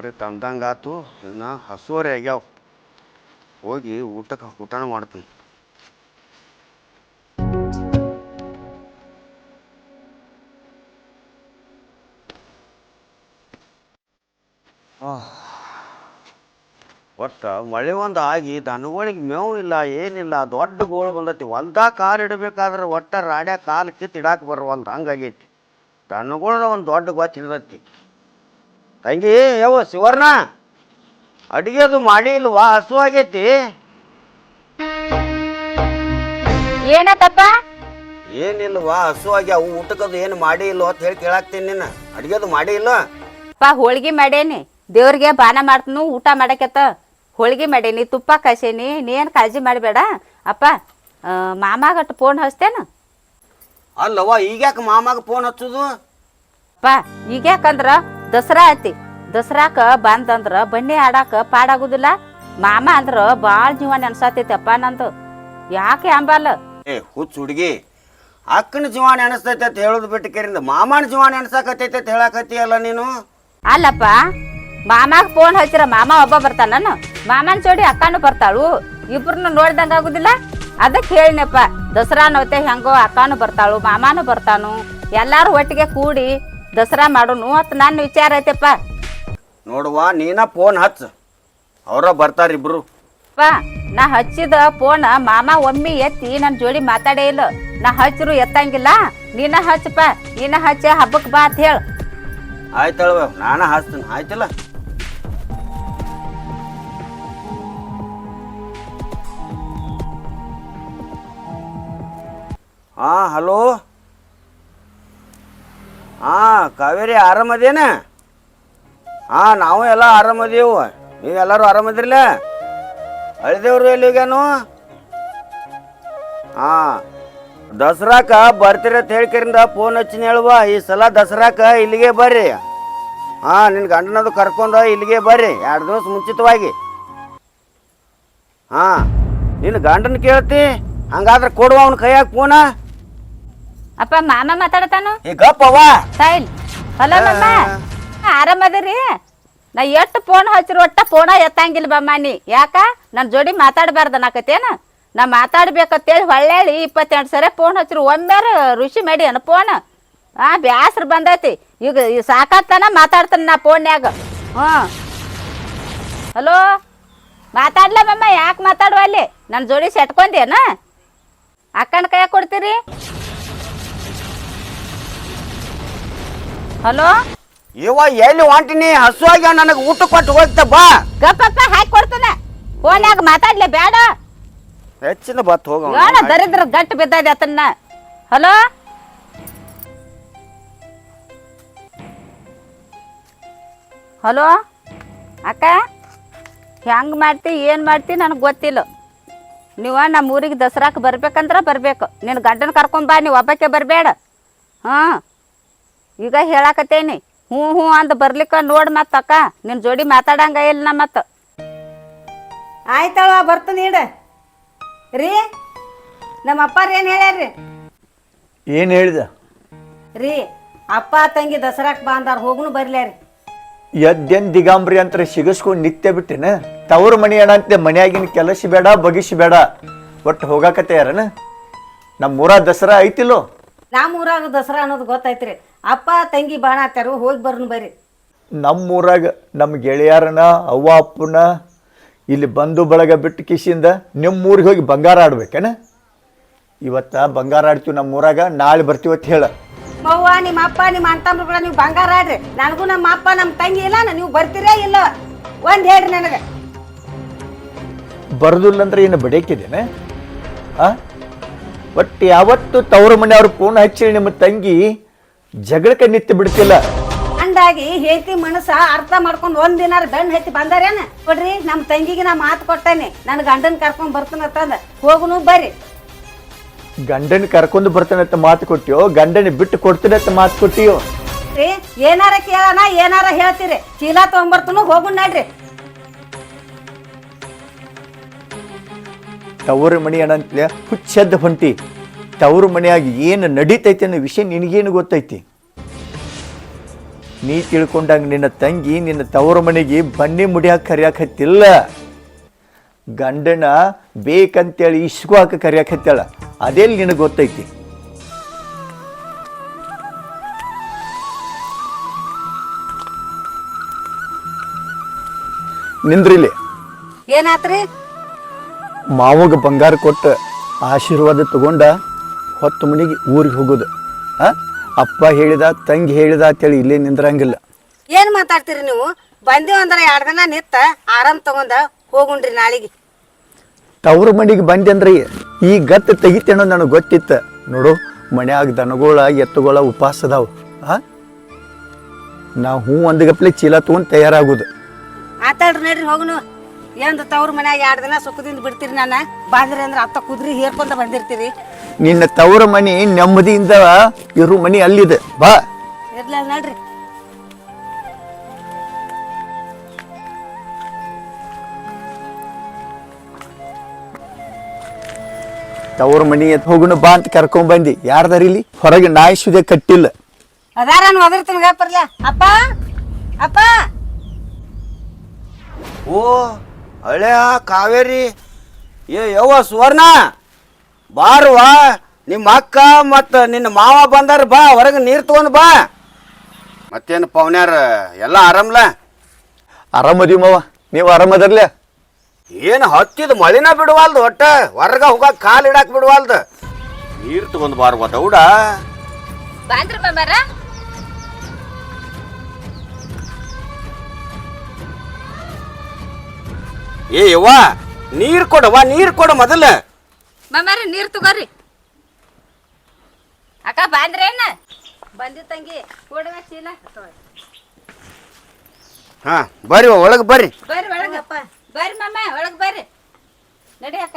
ದೇವ್ರಿ ತಂದಂಗಾತು ಇನ್ನು ಹಸುವರೆ ಆಗ್ಯಾವ ಹೋಗಿ ಊಟನೂ ಮಾಡ್ತೀನಿ. ಒಟ್ಟು ಮಳೆ ಒಂದು ಆಗಿ ದನಗಳಿಗೆ ಮೇವು ಇಲ್ಲ ಏನಿಲ್ಲ, ದೊಡ್ಡ ಗೋಳು ಬಂದೈತಿ. ಹೊಲ್ದಾಗ ಕಾಲು ಇಡಬೇಕಾದ್ರೆ ಒಟ್ಟು ರಾಡ್ಯಾಗ ಕಾಲು ಕಿತ್ತು ಇಡಾಕೆ ಬರುವಲ್ದು ಹಂಗಾಗೈತಿ. ದನಗಳ ಒಂದು ದೊಡ್ಡ ಗೊತ್ತು ಹಿಡ್ದೈತಿ. ತಂಗಿ ಯಾವ ಶಿವರ್ಣ ಅಡಿಗೆದು ಮಾಡಿ ಇಲ್ವಾ? ಹಸು ಆಗೈತಿ. ಏನತ್ತಪ್ಪ? ಏನಿಲ್ವಾ, ಹಸು ಆಗ್ಯಾವ. ಊಟಕ್ಕದು ಏನು ಮಾಡಿ ಇಲ್ವ ಅಂತ ಹೇಳಿ ಕೇಳಾಕ್ತೀನಿ. ನೀನು ಅಡಿಗೆದು ಮಾಡಿ ಇಲ್ಲ? ಹೋಳಿಗೆ ಮಾಡೇನಿ, ದೇವ್ರಿಗೆ ಬಾನ ಮಾಡ್ತನು, ಊಟ ಮಾಡಕತ್ತ ಹೋಳಿಗೆ ಮಾಡೇನಿ, ತುಪ್ಪ ಕಾಸೇನಿ. ನೀನ್ ಕಾಳಜಿ ಮಾಡಬೇಡ ಅಪ್ಪ. ಮಾಮಾಗಟ್ಟು ಫೋನ್ ಹಚ್ತೇನ? ಅಲ್ಲವ್ವ, ಈಗ್ಯಾಕೆ ಮಾಮಾಗ ಫೋನ್ ಹಚ್ಚುದು? ಅಪ್ಪ ಈಗ್ಯಾಕಂದ್ರ ದಸರಾ ಐತಿ, ದಸರಾಕ ಬಂದಂದ್ರ ಬನ್ನಿ ಆಡಾಕ ಪಾಡಾಗುದಿಲ್ಲ. ಮಾಮ ಅಂದ್ರ ಬಾಳ ಜೀವ ನೆನ್ಸಾತೈತಿ ಅಪ್ಪ ನಂದು. ಯಾಕೆ ಅಂಬಲ್ಲ? ಹುಚ್ಚ ಹುಡುಗಿ, ಅಕ್ಕನ ಜೀವಾನ ಎಣಿಸ್ತೈತೆ ಅಂತ ಹೇಳೋದು ಬಿಟ್ಟು ಕೇರಿಂದ ಮಾಮನ ಜೀವಾನ ಎಣ್ಸಾಕತ್ತೈತೆ ಅಂತ ಹೇಳಾಕತ್ತೀಯಲ್ಲ ನೀನು. ಅಲ್ಲಪ್ಪ, ಮಾಮಾಗ ಫೋನ್ ಹಚ್ಚಿರ ಮಾಮ ಒಬ್ಬ ಬರ್ತಾನ, ಮಾಮನ ಜೋಡಿ ಅಕ್ಕನು ಬರ್ತಾಳು, ಇಬ್ರನ್ನ ನೋಡ್ದಂಗ ಆಗುದಿಲ್ಲ. ಅದಕ್ಕೆ ಹೇಳಿನಪ್ಪ, ದಸರಾ ನೋತೆ ಹೆಂಗೋ ಅಕ್ಕನು ಬರ್ತಾಳು, ಮಾಮಾನು ಬರ್ತಾನು, ಎಲ್ಲಾರು ಒಟ್ಟಿಗೆ ಕೂಡಿ ದಸರಾ ಮಾಡೋನು ಅಂತ ನನ್ನ ವಿಚಾರ ಐತೆಪ್ಪ. ನೋಡುವ, ನೀನ ಫೋನ್ ಹಚ್ಚ, ಅವ್ರ ಬರ್ತಾರಿಬ್ರು. ನಾ ಹಚ್ಚಿದ ಫೋನ್ ಮಾಮ ಒಮ್ಮೆ ಎತ್ತಿ ನನ್ನ ಜೋಡಿ ಮಾತಾಡೇ ಇಲ್ಲ. ನಾ ಹಚ್ಚರು ಎತ್ತಂಗಿಲ್ಲ. ನೀನ ಹಚ್ಚಪ್ಪ, ನೀನ ಹಚ್ಚ ಹಬ್ಬಕ್ ಬಾ ಅಂತ ಹೇಳ. ಆಯ್ತಲ್ವ, ನಾನ ಹಚ್ತೀನಿ. ಆಯ್ತಲ್ಲ. ಹಲೋ. ಕಾವೇರಿ ಆರಾಮದೇನ? ನಾವು ಎಲ್ಲ ಆರಾಮದೇವು. ನೀವೆಲ್ಲರೂ ಆರಾಮದಿರ್ಲ? ಅಳಿದೇವ್ರು ಎಲ್ಲಿಗೇನು? ದಸರಾಕ ಬರ್ತೀರ ಅಂತ ಹೇಳ್ಕರಿಂದ ಫೋನ್ ಹಚ್ಚಿನ ಹೇಳುವ. ಈ ಸಲ ದಸರಾಕ ಇಲ್ಲಿಗೆ ಬರ್ರಿ. ನಿನ್ನ ಗಂಡನದು ಕರ್ಕೊಂಡು ಇಲ್ಲಿಗೆ ಬರ್ರಿ 2 ದಿವಸ ಮುಂಚಿತವಾಗಿ. ನಿನ್ನ ಗಂಡನ ಕೇಳ್ತಿ? ಹಂಗಾದ್ರೆ ಕೊಡುವ ಅವನ ಕೈಯಾಗ ಫೋನ. ಅಪ್ಪ ಮಾಮ ಮಾತಾಡತಾನು. ಗಪ್ಪವ ಸಾಯಿಲ್. ಹಲೋ ಮಮ್ಮ, ಆರಾಮದಿರಿ? ನಾ ಎಷ್ಟು ಫೋನ್ ಹಚ್ಚಿರು ಒಟ್ಟ ಫೋನ ಎತ್ತಂಗಿಲ್ಲ ಬಮ್ಮ. ನೀ ಯಾಕ ನನ್ನ ಜೋಡಿ ಮಾತಾಡಬಾರ್ದು ನಾಕತ್ತೇನ? ನಾ ಮಾತಾಡ್ಬೇಕಂತೇಳಿ ಹೊಳ್ಳೇಳಿ 28 ಸರಿ ಫೋನ್ ಹಚ್ಚಿರು. ಒಮ್ಮೆರ ಋಷಿ ಮಾಡಿ ಅನ್ನ ಫೋನ್. ಬ್ಯಾಸ್ರ ಬಂದೈತಿ ಈಗ. ಸಾಕಾಗ್ತಾನ ಮಾತಾಡ್ತಾನ ನಾ ಫೋನ್ಯಾಗ. ಹಲೋ, ಮಾತಾಡ್ಲ ಮಮ್ಮ? ಯಾಕೆ ಮಾತಾಡುವ? ಅಲ್ಲಿ ನನ್ನ ಜೋಡಿ ಸೆಟ್ಕೊಂಡೇನ? ಅಕ್ಕನ ಕೈಯಾಗ ಕೊಡ್ತೀರಿ? ಹಲೋ, ಇವ ಎಲ್ಲಿ ಹೊಂಟಿನಿ? ಹಸು ಆಗ್ಯಾವ, ನನಗೆ ಊಟ ಕೊಟ್ಟು ಹೋಗ್ತ ಬಾ. ಗಪ್ಪಪ್ಪ ಹಾಕಿ ಕೊಡ್ತಾನ. ಫೋನ್ಯಾಗ ಮಾತಾಡ್ಲಿ ಬೇಡ. ಹೆಚ್ಚಿನ ಬತ್ ಹೋಗ. ದರಿದ್ರ ಗಟ್ಟು ಬಿದ್ದದ ಅತನ್ನ. ಹಲೋ, ಹಲೋ ಅಕ್ಕ, ಹೆಂಗ್ ಮಾಡ್ತಿ ಏನ್ ಮಾಡ್ತಿ ನನಗೆ ಗೊತ್ತಿಲ್ಲ. ನೀವ ನಮ್ಮ ಊರಿಗೆ ದಸರಾಕ್ ಬರ್ಬೇಕಂದ್ರ ಬರ್ಬೇಕು. ನಿನ್ನ ಗಂಡನ ಕರ್ಕೊಂಬಾ, ನೀವು ಒಬ್ಬಕ್ಕೆ ಬರಬೇಡ. ಈಗ ಹೇಳಾಕತ್ತೇನಿ. ಹ್ಞೂ ಅಂದ್ ಬರ್ಲಿಕ್ಕ ನೋಡ್. ಮತ್ತ ಅಕ್ಕ ನಿನ್ನ ಜೋಡಿ ಮಾತಾಡಂಗ ಇಲ್ಲ ನಾ. ಮತ್ತ ಆಯ್ತವ, ಬರ್ತೀನಿ ಇಡ ರೀ. ನಮ್ಮ ಅಪ್ಪಾರ ಏನು ಹೇಳ್ಯಾರ್ರಿ? ಏನು ಹೇಳಿದ ರೀ? ಅಪ್ಪ ತಂಗಿ ದಸರಾಕ್ ಬಾ ಅಂದಾರ, ಹೋಗುನು ಬರ್ಲ್ಯಾರಿ. ಎದ್ದೇನ್ ದಿಗಾಂಬ್ರಿ ಅಂತ ಸಿಗಸ್ಕೊಂಡು ನಿತ್ಯ ಬಿಟ್ಟಿನ ತವ್ರ ಮನಿ ಏನಂತೆ. ಮನ್ಯಾಗಿನ ಕೆಲಸ ಬೇಡ, ಬಗಿಸಿ ಬೇಡ, ಒಟ್ಟು ಹೋಗಾಕತ್ತೆ ಯಾರನ. ನಮ್ಮ ಊರ ದಸರಾ ಐತಿಲ್ಲೋ? ನಮ್ಮ ಊರಾಗ ದಸರಾ ಅನ್ನೋದು ಗೊತ್ತೈತ್ರಿ. ಅಪ್ಪ ತಂಗಿ ಬಾಣ ಹಾಕ್ತಾರು, ಹೋಗಿ ಬರ್ನು ಬರ್ರಿ. ನಮ್ಮ ಊರಾಗ ನಮ್ಮ ಗೆಳೆಯರನ ಅವ್ವ ಅಪ್ಪನ ಇಲ್ಲಿ ಬಂದು ಬಳಗ ಬಿಟ್ಟು ಕಿಸಿಂದ ನಿಮ್ಮ ಊರಿಗೆ ಹೋಗಿ ಬಂಗಾರ ಆಡ್ಬೇಕೇನ? ಇವತ್ತ ಬಂಗಾರ ಆಡ್ತೀವಿ ನಮ್ಮ ಊರಾಗ, ನಾಳೆ ಬರ್ತೀವತ್ತು ಹೇಳ. ಮವ್ವ, ನಿಮ್ಮ ಅಪ್ಪ ನಿಮ್ಮ ಅಣ್ತಮ್ರುಗಳ ನೀವು ಬಂಗಾರ ಆಡ್ರಿ. ನನಗೂ ನಮ್ಮ ಅಪ್ಪ ನಮ್ಮ ತಂಗಿ ಇಲ್ಲ, ನೀವು ಬರ್ತೀರೇ ಇಲ್ಲ? ಒಂದು ಹೇಳ್ರಿ ನನಗೆ. ಬರೋದಿಲ್ಲ ಅಂದ್ರೆ ಏನು ಬಡೇಕಿದೇನ? ಒಟ್ಟು ಯಾವತ್ತು ತವ್ರ ಮನೆಯವ್ರ ಫೋನ್ ಹಚ್ಚಿ ನಿಮ್ಮ ತಂಗಿ ಜಗಳಕ್ಕೆ ನಿಂತು ಬಿಡ್ತಿಲ್ಲ. ಅಂದಾಗಿ ಹೇಳ್ತಿ ಮನಸ್ಸ ಅರ್ಥ ಮಾಡ್ಕೊಂಡು ಒಂದಿನಾರ ಬೆಣ್ಣು ಹತ್ತಿ ಬಂದಾರೇನ? ಕೊಡ್ರಿ, ನಮ್ಮ ತಂಗಿಗೆ ನಾ ಮಾತು ಕೊಟ್ಟೇನೆ, ನನ್ನ ಗಂಡನ ಕರ್ಕೊಂಡ್ ಬರ್ತಾನಂತಂದ. ಹೋಗುನು ಬರ್ರಿ. ಗಂಡನ ಕರ್ಕೊಂಡು ಬರ್ತಾನಂತ ಮಾತು ಕೊಟ್ಟಿಯೋ, ಗಂಡನ ಬಿಟ್ಟು ಕೊಡ್ತೀನಂತ ಮಾತು ಕೊಟ್ಟಿಯೋ? ಏನಾರ ಕೇಳೋಣ, ಏನಾರ ಹೇಳ್ತೀರಿ. ಚೀಲ ತಗೊಂಬರ್ತನು, ಹೋಗುನ್ ನಡ್ರಿ. ತವರು ಮಣಿ ಏನಂತಲೇ ಹುಚ್ಚೆದ್ದ ಹೊಂಟಿ. ತವರು ಮನೆಯಾಗಿ ಏನು ನಡೀತೈತಿ ಅನ್ನೋ ವಿಷಯ ನಿನಗೇನು ಗೊತ್ತೈತಿ? ನೀ ತಿಳ್ಕೊಂಡಂಗೆ ನಿನ್ನ ತಂಗಿ ನಿನ್ನ ತವರ ಮನೆಗೆ ಬನ್ನಿ ಮುಡಿಯಾಕ ಕರಿಯಾಕತ್ತಿಲ್ಲ, ಗಂಡನ ಬೇಕಂತೇಳಿ ಇಸ್ಕು ಹಾಕ ಕರಿಯಾಕತ್ತಾಳ. ಅದೆಲ್ಲಿ ನಿನಗೆ ಗೊತ್ತೈತಿ? ನಿಂದ್ರಿಲಿ. ಏನಾತ್ರಿ? ಮಾವಗ ಬಂಗಾರ ಕೊಟ್ಟು ಆಶೀರ್ವಾದ ತಗೊಂಡ ಹೊತ್ತು ಮನೆಗೆ ಊರಿಗೆ ಹೋಗೋದು. ಅಪ್ಪ ಹೇಳಿದ ತಂಗಿ ಹೇಳಿದ ಅಂತೇಳಿ ಇಲ್ಲೇ ನಿಂದ್ರಂಗಿಲ್ಲ. ಏನ್ ಮಾತಾಡ್ತೀರಿ ನೀವು? ಬಂದೀವ್ ಅಂದ್ರ 2 ದಿನ ನಿತ್ತ ಆರಾಮ್ ತಗೊಂಡ ಹೋಗುಣ್ರಿ ನಾಳಿಗೆ. ತವ್ರ ಮನೆಗೆ ಬಂದೆಂದ್ರಿ ಈ ಗತ್ತು ತೆಗಿತೇನೋ ನನಗೆ ಗೊತ್ತಿತ್ತು. ನೋಡು, ಮನ್ಯಾಗ ದನಗೋಳ ಎತ್ತುಗೋಳ ಉಪವಾಸ ಅದಾವ. ನಾವು ಹೂ ಒಂದ್ಗಪ್ಲೆ ಚೀಲ ತಗೊಂಡು ತಯಾರಾಗೋದು. ಆತಾಡ್ರಿ ನಡ್ರಿ ಹೋಗುನು. ಏನ್ರ ತವ್ರ ಮನ್ಯಾಗ 2 ದಿನ ಸುಖದಿಂದ ಬಿಡ್ತೀರಿ. ನನ್ನ ಬಾಂದ್ರಿ ಅಂದ್ರ ಅತ್ತ ಕುದ್ರಿ ಹೇರ್ಕೊಂತ ಬಂದಿರ್ತೀರಿ. ನಿನ್ನ ತವ್ರ ಮನೆ ನೆಮ್ಮದಿಯಿಂದ ಇರು ಮನಿ ಅಲ್ಲಿದೆ, ಬಾ. ಇರ್ಲ ನಡ್ರಿ. ತವ್ರ ಮನಿ ಎತ್ ಹೋಗುನು ಬಾ ಅಂತ ಕರ್ಕೊಂಡ್ ಬಂದಿ. ಯಾರ್ದಾರ ಇಲ್ಲಿ ಹೊರಗೆ ನಾಯಿ ಸುದೆ ಕಟ್ಟಿಲ್ಲ. ಅದಾರ ಒದರ್ತೀನಿ ಗಪ್ಪರ್ಲ. ಅಪ್ಪ ಅಪ್ಪ. ಓ ಹಳೆಯ ಕಾವೇರಿ, ಯವ್ವ ಸುವರ್ಣ, ಬಾರುವ. ನಿಮ್ಮ ಅಕ್ಕ ಮತ್ತು ನಿನ್ನ ಮಾವ ಬಂದಾರ, ಬಾ ಹೊರಗೆ ನೀರು ತಗೊಂಡು ಬಾ. ಮತ್ತೇನು ಪವನ್ಯಾರ ಎಲ್ಲ ಆರಾಮ್ಲ? ಆರಾಮದಿ ಮಾವ, ನೀವು ಆರಾಮದರ್ಲೆ? ಏನು ಹತ್ತಿದ ಮಳಿನ ಬಿಡುವಲ್ದು, ಒಟ್ಟ ಹೊರಗ ಹೋಗಾಕ ಕಾಲು ಇಡಾಕ್ ಬಿಡುವಲ್ದು. ನೀರು ತಗೊಂಡು ಬಾರುವ ದೌಡ. ಬಾಂದ್ರಿ ಮಾಮಾರ? ಯವ್ವ ನೀರು ಕೊಡವ್ವ, ನೀರು ಕೊಡು ಮೊದಲ. ಮಾಮಾರ ನೀರ್ ತಗೋರಿ. ಅಕ್ಕ ಬಾಂದ್ರೇನ? ಬಂದಿ ತಂಗಿ ಕೊಡುವ ಚೀಲ. ಹಾ ಬರ್ರಿ ಒಳಗೆ ಬರ್ರಿ. ಬರ್ರಿ ಒಳಗಪ್ಪ. ಬರ್ರಿ ಮಾಮ ಒಳಗ್ ಬರ್ರಿ. ನಡಿ ಅಕ್ಕ.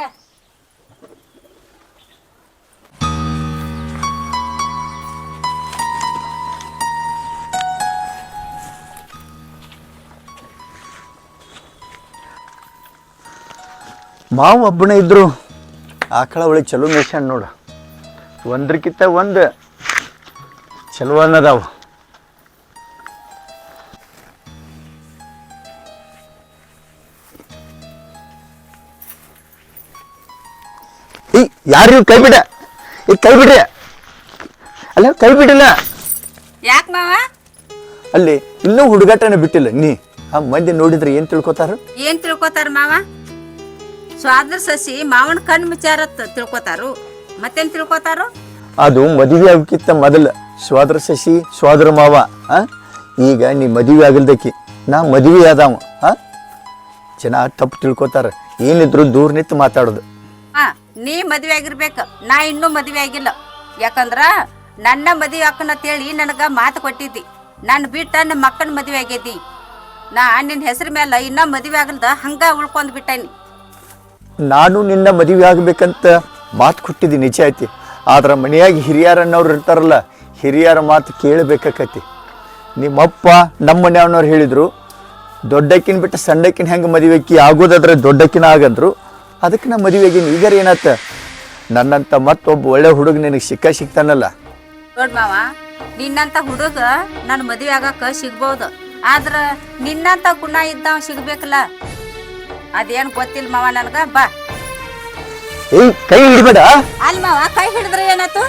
ಮಾವು ಒಬ್ಬನೇ ಇದ್ರು ಆಕಳ ಒಳಗೆ ಚಲೋ ಮೇಷನ್ ನೋಡು. ಒಂದ್ರಕ್ಕಿಂತ ಒಂದು ಚಲೋ ಅನ್ನದಾವು. ಈ ಯಾರು ಕೈ ಬಿಡ, ಈ ಕೈ ಬಿಡ್ರಿ. ಅಲ್ಲ ಕೈ ಬಿಡಿಲ್ಲ. ಯಾಕ ಮಾವ? ಅಲ್ಲಿ ಇನ್ನೂ ಹುಡುಗಾಟನ ಬಿಟ್ಟಿಲ್ಲ. ನೀ ಆ ಮಂದಿ ನೋಡಿದ್ರೆ ಏನ್ ತಿಳ್ಕೊತಾರ? ಏನ್ ತಿಳ್ಕೊತಾರ ಮಾವ? ಸ್ವಾದ್ರ ಸಸಿ ಮಾವನ ಕಣ್ ವಿಚಾರತ್ ತಿಳ್ಕೊತಾರು. ಮತ್ತೇನ್ ತಿಳ್ಕೊತಾರು? ಅದು ಮದುವೆ ಆಗಕ್ಕಿಂತ ಮೊದಲ ಸ್ವಾದ್ರ ಸಸಿ ಸ್ವಾದ್ರ ಮಾವ. ಈಗ ನೀ ಮದುವೆ ಆಗಲ್ದಕ್ಕಿ, ನಾ ಮದುವೆ ಆದವ. ಜನ ತಪ್ಪು ತಿಳ್ಕೊತಾರ. ಏನಿದ್ರು ದೂರ ನಿಂತು ಮಾತಾಡೋದು. ನೀ ಮದ್ವೆ ಆಗಿರ್ಬೇಕು, ನಾ ಇನ್ನೂ ಮದ್ವೆ ಆಗಿಲ್ಲ. ಯಾಕಂದ್ರ ನನ್ನ ಮದ್ವೆ ಅಕ್ಕನಂತೇಳಿ ನನಗ ಮಾತು ಕೊಟ್ಟಿದ್ದಿ. ನನ್ನ ಬಿಟ್ಟ ನಮ್ಮ ಮಕ್ಕನ ಮದ್ವೆ ಆಗೈತಿ. ನಾ ನಿನ್ನ ಹೆಸರು ಮೇಲೆ ಇನ್ನ ಮದ್ವೆ ಆಗಲ್ದ ಹಂಗ ಉಳ್ಕೊಂಡ್ ಬಿಟ್ಟನಿ. ನಾನು ನಿನ್ನ ಮದುವೆ ಆಗ್ಬೇಕಂತ ಮಾತು ಕೊಟ್ಟಿದ್ದಿ, ನಿಜ ಐತಿ. ಆದ್ರ ಮನೆಯಾಗಿ ಹಿರಿಯರನ್ನವ್ರು ಇರ್ತಾರಲ್ಲ, ಹಿರಿಯರ ಮಾತು ಕೇಳಬೇಕಾಕತಿ. ನಿಮ್ಮಪ್ಪ ನಮ್ಮ ಮನೆಯವ್ನವ್ರು ಹೇಳಿದ್ರು, ದೊಡ್ಡಕ್ಕಿನ ಬಿಟ್ಟು ಸಣ್ಣಕ್ಕಿನ ಹೆಂಗೆ ಮದುವೆಕ್ಕಿ ಆಗೋದಾದ್ರೆ ದೊಡ್ಡಕ್ಕಿನ ಆಗಂದ್ರು. ಅದಕ್ಕೆ ನಾ ಮದುವೆಗಿನ. ಈಗಾರ ಏನಾತ, ನನ್ನಂತ ಮತ್ತೊಬ್ಬ ಒಳ್ಳೆ ಹುಡುಗ ನಿನಗೆ ಸಿಗ್ತಾನಲ್ಲ. ನೋಡ್ ಮಾವ, ನಿನ್ನಂತ ಹುಡುಗ ನನ್ನ ಮದ್ವೆ ಆಗಕ್ಕ ಸಿಗ್ಬಹುದು. ಆದ್ರ ನಿನ್ನಂತ ಗುಣ ಇದ್ದಾವ ಸಿಗ್ಬೇಕಲ್ಲ. ಅದೇನ್ ಗೊತ್ತಿಲ್ಲ ಮಾವ ನನ್ಗ. ಬಾ. ಏಯ್ ಕೈ ಹಿಡಿಬೇಡ. ಅಲ್ ಮಾವ, ಕೈ ಹಿಡಿದ್ರೆ ಏನಾಯ್ತು?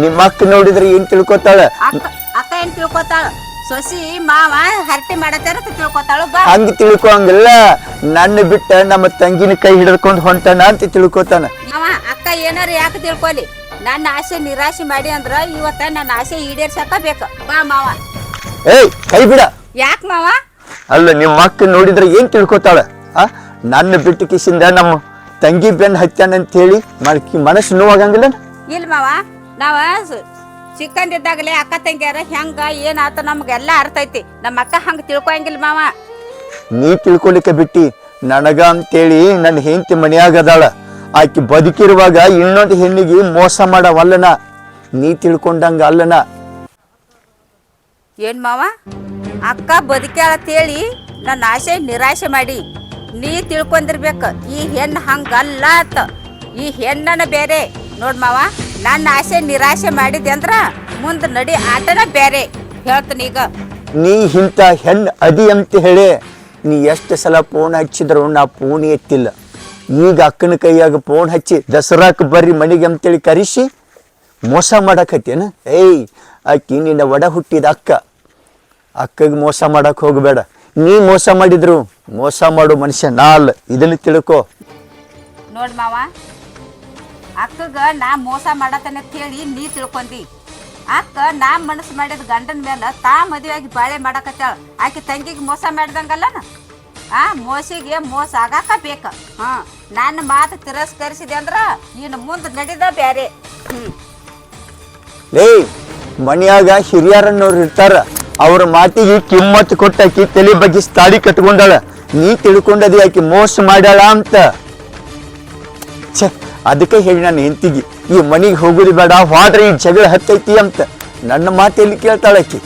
ನಿಮ್ಮ ಅಕ್ಕ ನೋಡಿದ್ರೆ ಏನ್ ತಿಳ್ಕೊತಾಳ? ಅಕ್ಕ ಏನ್ ತಿಳ್ಕೊತಾಳ? ಸೊಸಿ ಮಾವ ಹರಟೆ ಮಾಡತ್ತಾರ ತಿಳ್ಕೊತಾಳು. ಬಾ. ಹಂಗ ತಿಳ್ಕೊಳಂಗಿಲ್ಲ. ನನ್ನ ಬಿಟ್ಟ ನಮ್ಮ ತಂಗಿನ ಕೈ ಹಿಡ್ಕೊಂಡು ಹೊಂಟಾನ ಅಂತ ತಿಳ್ಕೊತಾನ. ಮಾವ, ಅಕ್ಕ ಏನಾರ ಯಾಕೆ ತಿಳ್ಕೊಲಿ? ನನ್ನ ಆಸೆ ನಿರಾಶೆ ಮಾಡಿ ಅಂದ್ರ ಇವತ್ತ ನನ್ನ ಆಸೆ ಈಡೇರ್ಸಕ ಬೇಕ. ಬಾ ಮಾವ. ಏಯ್ ಕೈ ಬಿಡ. ಯಾಕ ಮಾವ? ಅಲ್ಲ ನಿಮ್ಮ ಅಕ್ಕ ನೋಡಿದ್ರೆ ಏನ್ ತಿಳ್ಕೊತಾಳ? ನನ್ನ ಬಿಟ್ಟು ಕಿಸಿಂದ ನಮ್ಮ ತಂಗಿ ಬೆನ್ ಹತ್ಯಾನಂತ ಹೇಳಿ ಮನಸ್ಸು ನೋವಾಗಂಗಿಲ್ಲ? ಇಲ್ ಮಾವ, ನಾವ ಚಿಕ್ಕಂದಿದ್ದಾಗಲೇ ಅಕ್ಕ ತಂಗಿಯಾರ ಹೆಂಗ ಏನಾತ ನಮ್ಗೆಲ್ಲ ಅರ್ಥ ಐತಿ. ನಮ್ಮ ಅಕ್ಕ ಹಂಗ ತಿಳ್ಕೊಳಂಗಿಲ್ಲ ಮಾವ. ನೀ ತಿಳ್ಕೊಲಿಕ್ಕೆ ಬಿಟ್ಟಿ ನನಗ ಅಂತೇಳಿ ನನ್ನ ಹೆಂಡತಿ ಮನೆಯಾಗದಾಳ. ಆಕಿ ಬದುಕಿರುವಾಗ ಇನ್ನೊಂದು ಹೆಣ್ಣಿಗೆ ಮೋಸ ಮಾಡವಲ್ಲನ. ನೀ ತಿಳ್ಕೊಂಡಂಗ ಅಲ್ಲನ. ಏನ್ ಮಾವ, ಅಕ್ಕ ಬದುಕ್ಯಾಳಂತೇಳಿ ನನ್ನ ಆಸೆ ನಿರಾಶೆ ಮಾಡಿ ನೀ ತಿಳ್ಕೊಂಡಿರ್ಬೇಕು ಈ ಹೆಣ್ಣು ಹಂಗಲ್ಲ ಅಂತ. ಈ ಹೆಣ್ಣನ ಬೇರೆ. ನೋಡ್ ಮಾವ, ನನ್ನ ಆಸೆ ನಿರಾಶೆ ಮಾಡಿದೆ ಅಂದ್ರ ಮುಂದೆ ನಡಿ ಆಟನ ಬೇರೆ. ಹೇಳ್ತೀನಿ ಈಗ. ನೀ ಇಂಥ ಹೆಣ್ಣು ಅದಿ ಅಂತ ಹೇಳಿ ನೀ ಎಷ್ಟು ಸಲ ಫೋನ್ ಹಚ್ಚಿದ್ರು ನಾ ಫೋನ್ ಎತ್ತಿಲ್ಲ. ಈಗ ಅಕ್ಕನ ಕೈಯಾಗ ಫೋನ್ ಹಚ್ಚಿ ದಸರಾಕ್ಕೆ ಬರ್ರಿ ಮನೆಗೆ ಅಂತೇಳಿ ಕರೆಸಿ ಮೋಸ ಮಾಡಕತ್ತೇನ? ಏಯ್, ಆಕಿ ನಿನ್ನ ಒಡ ಹುಟ್ಟಿದ ಅಕ್ಕಗೆ ಮೋಸ ಮಾಡಕ್ಕೆ ಹೋಗಬೇಡ. ನೀ ಮೋಸ ಮಾಡಿದ್ರು ಮೋಸ ಮಾಡೋ ಮನುಷ್ಯ ನಾ ಅಲ್ಲ, ಇದನ್ನು ತಿಳ್ಕೊ. ನೋಡ್ ಮಾವ, ಅಕ್ಕಗ ನಾ ಮೋಸ ಮಾಡತ್ತೇನೆ ಅಂತ ಹೇಳಿ ನೀ ತಿಳ್ಕೊಂಡಿ. ಅಕ್ಕ ನಾ ಮನಸ್ಸು ಮಾಡಿದ ಗಂಡನ ಮೇಲೆ ತಾ ಮದುವೆಯಾಗಿ ಬಾಳೆ ಮಾಡಕತ್ತಾಳ. ಆಕೆ ತಂಗಿಗೆ ಮೋಸ ಮಾಡ್ದಂಗಲ್ಲನ? ಮೋಸಿಗೆ ಮೋಸ ಆಗಾಕ ಬೇಕ. ನನ್ನ ಮಾತು ತಿರಸ್ಕರಿಸಿದೆ ಅಂದ್ರ ಇನ್ನು ಮುಂದೆ ನಡೀದ ಬ್ಯಾರೆ. ಲೇ, ಮನ್ಯಾಗ ಹಿರಿಯರನ್ನೋರು ಇರ್ತಾರ, ಅವ್ರ ಮಾತಿಗೆ ಕಿಮ್ಮತ್ ಕೊಟ್ಟಾಕಿ ತಲೆ ಬಗ್ಗೆ ತಾಳಿ ಕಟ್ಕೊಂಡಾಳ. ನೀ ತಿಳ್ಕೊಂಡದಿ ಆಕಿ ಮೋಸ ಮಾಡ್ಯಾಳ ಅಂತ. ಛೆ, ಅದಕ್ಕೆ ಹೇಳಿ ನಾನು ಹೆಂಡತಿಗೆ ಈ ಮನೆಗೆ ಹೋಗೋದು ಬೇಡ, ಹೋದ್ರೆ ಈ ಜಗಳ ಹತ್ತೈತಿ ಅಂತ. ನನ್ನ ಮಾತೆಲ್ಲಿ ಕೇಳ್ತಾಳ ಆಕಿ.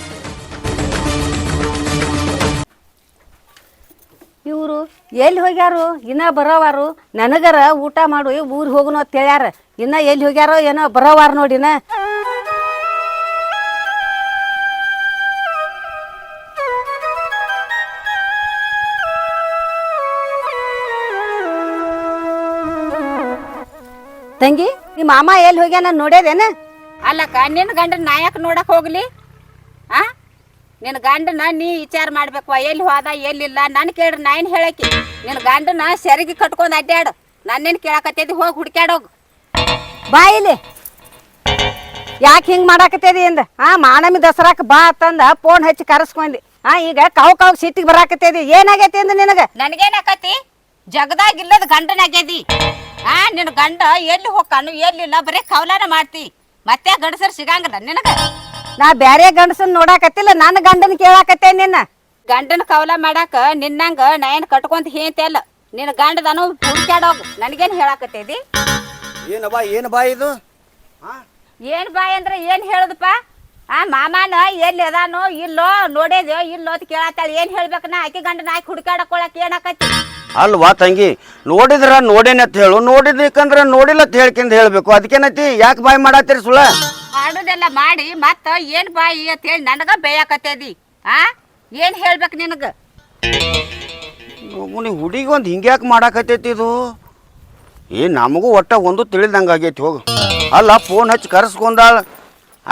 ಇವರು ಎಲ್ಲಿ ಹೋಗ್ಯಾರು? ಇನ್ನ ಬರೋವಾರು. ನನಗರ ಊಟ ಮಾಡು ಊರಿಗೆ ಹೋಗುನು ಅಂತ ಹೇಳ್ಯಾರ. ಇನ್ನ ಎಲ್ಲಿ ಹೋಗ್ಯಾರೋ ಏನೋ, ಬರೋವಾರ ನೋಡಿನ. ತಂಗಿ, ನಿಮ್ಮ ಮಾಮ ಎಲ್ಲಿ ಹೋಗ್ಯಾನ ನೋಡ್ಯದೇನ? ಅಲ್ಲಕ್ಕ, ನಿನ್ನ ಗಂಡನ ನಾಯಕ ನೋಡಕ್ ಹೋಗ್ಲಿ? ನಿನ್ನ ಗಂಡನ ನೀ ವಿಚಾರ ಮಾಡ್ಬೇಕು, ಎಲ್ಲಿ ಹೋದ ಎಲ್ಲಿಲ್ಲ. ನನ್ ಕೇಳ್ರಿ ನಾ ಏನ್ ಹೇಳಕಿ? ನಿನ್ನ ಗಂಡನ ಸೆರಗಿ ಕಟ್ಕೊಂಡ್ ಅಡ್ಡಾಡು. ನನ್ನೇನು ಕೇಳಕತ್ತೈತಿ? ಹೋಗಿ ಹುಡ್ಕ್ಯಾಡೋಗ್. ಬಾ ಇಲ್ಲಿ. ಯಾಕೆ ಹಿಂಗ್ ಮಾಡಾಕತ್ತೇದಿ ಅಂದ? ಮಾನಮಿ ದಸರಾಕ್ ಬಾ ಅಂತಂದ ಫೋನ್ ಹಚ್ಚಿ ಕರೆಸ್ಕೊಂಡಿ. ಈಗ ಕಾವ್ ಸಿಟ್ಟಿಗೆ ಬರಾಕತ್ತೇದಿ. ಏನಾಗೈತಿ ಅಂದ ನಿನಗ? ನನಗೇನಾಕತಿ? ಜಗದಾಗ ಇಲ್ಲದ ಗಂಡನಾಗ್ಯದಿ. ನಿನ್ನ ಗಂಡ ಎಲ್ಲಿ ಹೋಗಾನು ಎಲ್ಲಿಲ್ಲ, ಬರೀ ಕವಲಾನ ಮಾಡ್ತಿ. ಮತ್ತೆ ಗಂಡಸರ್ ಸಿಗಂಗದ ನಿನಗ? ನಾ ಬ್ಯಾರೆ ಗಂಡಸನ್ ನೋಡಾಕತ್ತಿಲ್ಲ, ನನ್ನ ಗಂಡನ್ ಕೇಳಾಕತ್ತೇ ನಿನ್ನ. ಗಂಡನ ಕವಲ ಮಾಡಾಕ ನಿನ್ನಂಗ ನಾ ಏನ್ ಕಟ್ಕೊಂತ ಹೇಂತಲ್ಲ. ನಿನ್ನ ಗಂಡದನು ಹುಡ್ಕ್ಯಾಡೋಗು. ನನಗೇನ್ ಹೇಳಾಕತ್ತೇದಿ? ಏನು ಬಾ ಇದು? ಏನ್ ಬಾಯ್ ಅಂದ್ರೆ ಏನ್ ಹೇಳುದಪ್ಪ? ಮಾಮಾನ ಎಲ್ಲಿ ಅದಾನೋ ಇಲ್ಲೋ, ನೋಡೇದ್ಯೋ ಇಲ್ಲೋ ಅಂತ ಕೇಳತ್ತಾಳ. ಏನ್ ಹೇಳ್ಬೇಕು? ನಾ ಆಕಿ ಗಂಡನ ಆಕಿ ಹುಡ್ಕ್ಯಾಡಕೊಳಕ್ ಏನಾಕತಿ? ಅಲ್ವಾ ತಂಗಿ, ನೋಡಿದ್ರ ನೋಡೇನ ಅಂತ ಹೇಳು, ನೋಡಿದ್ರಿಕಂದ್ರ ನೋಡಿಲ್ಲ ಅಂತ ಹೇಳ್ಕೊಂಡ್ ಹೇಳ್ಬೇಕು. ಅದಕ್ಕೇನತಿ? ಯಾಕೆ ಬಾಯ್ ಮಾಡತ್ತೀರಿ ಸುಳ್ಳ? ಮಾಡುದೆಲ್ಲ ಮಾಡಿ ಮತ್ತ ಏನ್ ಬಾಯಿ ಅಂತ ಹೇಳಿ ನನಗ ಬೇಯಾಕತ್ತೇದಿ. ಏನ್ ಹೇಳ್ಬೇಕು ನಿನಗ? ಹುಡುಗಿ ಒಂದು ಹಿಂಗ್ಯಾಕೆ ಮಾಡಾಕತ್ತೈತಿ ಇದು? ನಮಗೂ ಒಟ್ಟ ಒಂದು ತಿಳಿದಂಗ ಆಗೈತಿ. ಹೋಗು. ಅಲ್ಲ, ಫೋನ್ ಹಚ್ಚಿ ಕರೆಸ್ಕೊಂಡಾಳ,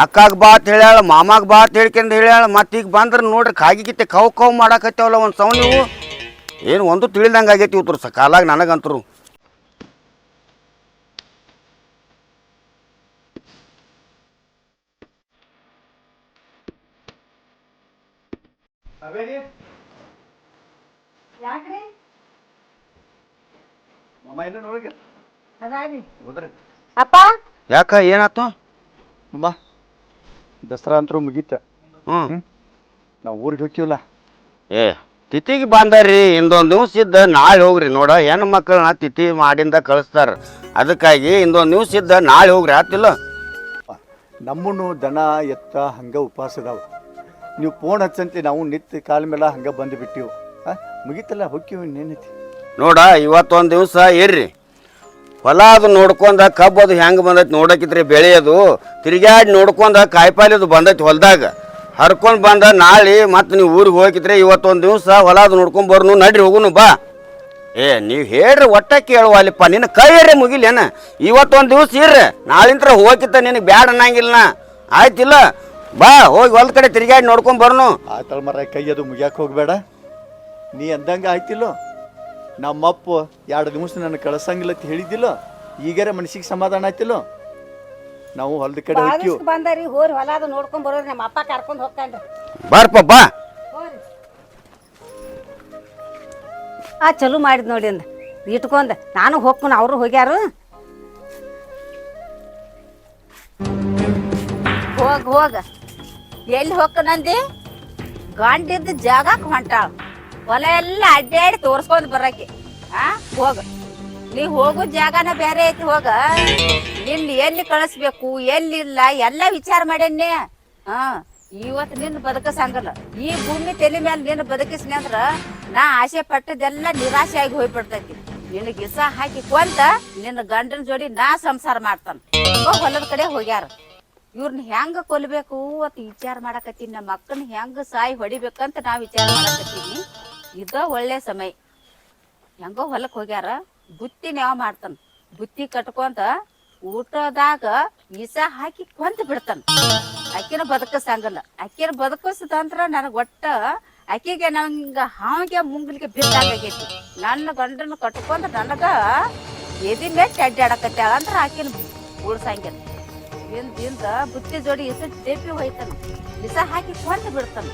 ಅಕ್ಕಾಗ ಬಾ ಅಂತ ಹೇಳ್ಯಾಳ, ಮಾಮಾಗ ಬಾ ಅಂತ ಹೇಳ್ಕೊಂಡ್ ಹೇಳ್ಯಾಳ. ಮತ್ತೀಗ ಬಂದ್ರೆ ನೋಡ್ರಿ ಕಾಗಿಗಿತ್ತೆ ಕವ್ ಮಾಡಾಕತ್ತೇವಲ್ಲ ಒಂದು ಸೌಂಡ್. ನೀವು ಏನು ಒಂದು ತಿಳಿದಂಗ ಆಗೈತಿ ಉತ್ತರ ಕಾಲಾಗ ನನಗಂತರು. ಅಪ್ಪ, ಯಾಕ ಏನಾತು? ದಸರಾ ಅಂತರೂ ಮುಗೀತ. ನಾವು ಊರಿಗೆ ಹೋಗ್ತೀವಲ್ಲ. ತಿಥಿಗೆ ಬಂದಾರ್ರಿ, ಇಂದೊಂದು ದಿವ್ಸ ಇದ್ದ ನಾಳೆ ಹೋಗ್ರಿ. ನೋಡ, ಹೆಣ್ಣು ಮಕ್ಕಳನ್ನ ತಿಥಿ ಮಾಡಿಂದ ಕಳಿಸ್ತಾರ. ಅದಕ್ಕಾಗಿ ಇಂದೊಂದು ದಿವ್ಸ ಇದ್ದ ನಾಳೆ ಹೋಗ್ರಿ. ಆತಿಲ್ಲ? ನಮ್ಮನ್ನು ದನ ಎತ್ತ ಹಂಗ ಉಪವಾಸ ಅದಾವ. ನೀವು ಫೋನ್ ಹಚ್ಚಂತೆ ನಾವು ನಿತ್ಯ ಕಾಲ ಮೇಲೆ ಹಂಗ ಬಂದು ಬಿಟ್ಟಿವು. ಮುಗೀತಲ್ಲ, ಹೋಗ್ತೀವಿ. ಇನ್ನೇನೈತಿ ನೋಡ, ಇವತ್ತೊಂದು ದಿವ್ಸ ಇರ್ರಿ. ಹೊಲ ಅದು ನೋಡ್ಕೊಂಡ ಕಬ್ಬು ಅದು ಹೆಂಗೆ ಬಂದೈತಿ ನೋಡಕಿದ್ರಿ, ಬೆಳೆಯೋದು ತಿರುಗಾಡಿ ನೋಡ್ಕೊಂಡ ಕಾಯಿಪಾಲಿದು ಬಂದೈತಿ ಹೊಲದಾಗ ಹರ್ಕೊಂಡು ಬಂದ. ನಾಳೆ ಮತ್ತೆ ನೀವು ಊರಿಗೆ ಹೋಗಿದ್ರೆ ಇವತ್ತೊಂದು ದಿವ್ಸ ಹೊಲ ಅದು ನೋಡ್ಕೊಂಡ್ ಬರ್ನು. ನಡ್ರಿ ಹೋಗುನು ಬಾ. ನೀವು ಹೇಳ್ರಿ, ಒಟ್ಟ ಕೇಳುವಲ್ಲಿಪ್ಪ. ನಿನ್ನ ಕೈಯರೇ ಮುಗಿಲೇನ? ಇವತ್ತೊಂದು ದಿವ್ಸ ಇರ್ರಿ, ನಾಳಿಂತ್ರ ಹೋಗಿತ್ತ ನಿನಗೆ ಬ್ಯಾಡ ಅನ್ನಂಗಿಲ್ಲ. ಆಯ್ತಿಲ್ಲ? ಬಾ, ಹೋಗಿ ಹೊಲದ ಕಡೆ ತಿರುಗಾಡಿ ನೋಡ್ಕೊಂಡ್ ಬರ್ನು. ಆತಳ ಮರ ಕೈ ಅದು ಮುಗಿಯಾಕೆ ಹೋಗ್ಬೇಡ. ನೀ ಅಂದಂಗೆ ಆಯ್ತಿಲ್ಲೋ? ನಮ್ಮಪ್ಪ 2 ದಿವಸ ನನ್ನ ಕಳ್ಸಂಗಿಲ್ಲ ಅಂತ ಹೇಳಿದ್ದಿಲ್ಲ. ಈಗಾರ ಮನಸ್ಸಿಗೆ ಸಮಾಧಾನ ಆಯ್ತಿಲ್ಲೋ? ನಾವು ಹೊಲದ ಕಡೆ ಹೋಗ್ತೀವಿ. ಬಂದಾರಿ, ಹೋರಿ ಹೊಲ ಅದು ನೋಡ್ಕೊಂಡ್ ಬರೋರಿ. ನಮ್ಮ ಅಪ್ಪ ಕರ್ಕೊಂಡ್ ಹೋಗ್ತಾನ್ರಿ. ಬಾರಪ್ಪ ಬಾ. ಚಲೋ ಮಾಡಿದ್ ನೋಡಿ ಅಂದ ಇಟ್ಕೊಂಡ. ನಾನು ಹೋಗ್ಕೊಂಡು ಅವರು ಹೋಗ್ಯಾರು. ಹೋಗ ಎಲ್ಲಿ ಹೋಗ್ಕನಂದಿ? ಗಂಡಿದ್ದ ಜಾಗಕ್ಕೆ ಹೊಂಟಾಳ. ಹೊಲ ಎಲ್ಲ ಅಡ್ಡಾಡಿ ತೋರ್ಸ್ಕೊಂಡ್ ಬರಕ್ಕೆ. ಹೋಗ, ನೀ ಹೋಗೋ ಜಾಗನ ಬೇರೆ ಐತಿ. ಹೋಗ, ನಿನ್ನ ಎಲ್ಲಿ ಕಳಿಸ್ಬೇಕು ಎಲ್ಲಿಲ್ಲ ಎಲ್ಲ ವಿಚಾರ ಮಾಡೇನೆ. ಇವತ್ತು ನಿನ್ನ ಬದುಕಸಂಗಲ್ಲ. ಈ ಭೂಮಿ ತಲೆ ಮೇಲೆ ನಿನ್ನ ಬದುಕಿಸ್ನಿ ಅಂದ್ರ ನಾ ಆಸೆ ಪಟ್ಟದೆಲ್ಲ ನಿರಾಶೆ ಆಗಿ ಹೋಗ್ಬಿಡ್ತೈತಿ. ನಿನಗೆ ಇಸ ಹಾಕಿ ಕೊಂತ ನಿನ್ನ ಗಂಡನ ಜೋಡಿ ನಾ ಸಂಸಾರ ಮಾಡ್ತಾನ. ಹೊಲದ ಕಡೆ ಹೋಗ್ಯಾರ. ಇವ್ರನ್ನ ಹೆಂಗ ಕೊಲ್ಬೇಕು ಅಂತ ವಿಚಾರ ಮಾಡಕತ್ತೀನಿ. ನಮ್ಮ ಅಕ್ಕನ ಹೆಂಗ ಸಾಯಿ ಹೊಡಿಬೇಕಂತ ನಾ ವಿಚಾರ ಮಾಡಕತ್ತೀನಿ. ಇದ ಒಳ್ಳೆ ಸಮಯ. ಹೆಂಗೋ ಹೊಲಕ್ ಹೋಗ್ಯಾರ, ಬುತ್ತಿನ ಯಾವ ಮಾಡ್ತಾನ, ಬುತ್ತಿ ಕಟ್ಕೊಂತ ಊಟದಾಗ ವಿಷ ಹಾಕಿ ಕೊಂತ ಬಿಡ್ತಾನ. ಅಕ್ಕಿನ ಬದುಕಸಂಗಲ್ಲ. ಅಕ್ಕಿನ ಬದುಕಸದಂದ್ರ ನನಗ್ ಒಟ್ಟ ಅಕ್ಕಿಗೆ ನಂಗ ಹಾವಿಗೆ ಮುಂಗ್ಲಿಗೆ ಬಿದ್ದಾಗೈತಿ. ನನ್ನ ಗಂಡನ ಕಟ್ಕೊಂಡ ನನಗ ಎದಿ ಮೆಟ್ಟಿ ಅಡ್ಡಾಡಕತ್ತಾಳ ಅಂದ್ರ ಆಕಿನ ಉಳ್ಸಂಗಿಲ್ಲ. ಇಂದ ಬುತ್ತಿ ಜೋಡಿ ಇಸ ದೇಪಿ ಹೋಯ್ತಾನ, ವಿಷ ಹಾಕಿ ಕೊಂತ ಬಿಡ್ತಾನ.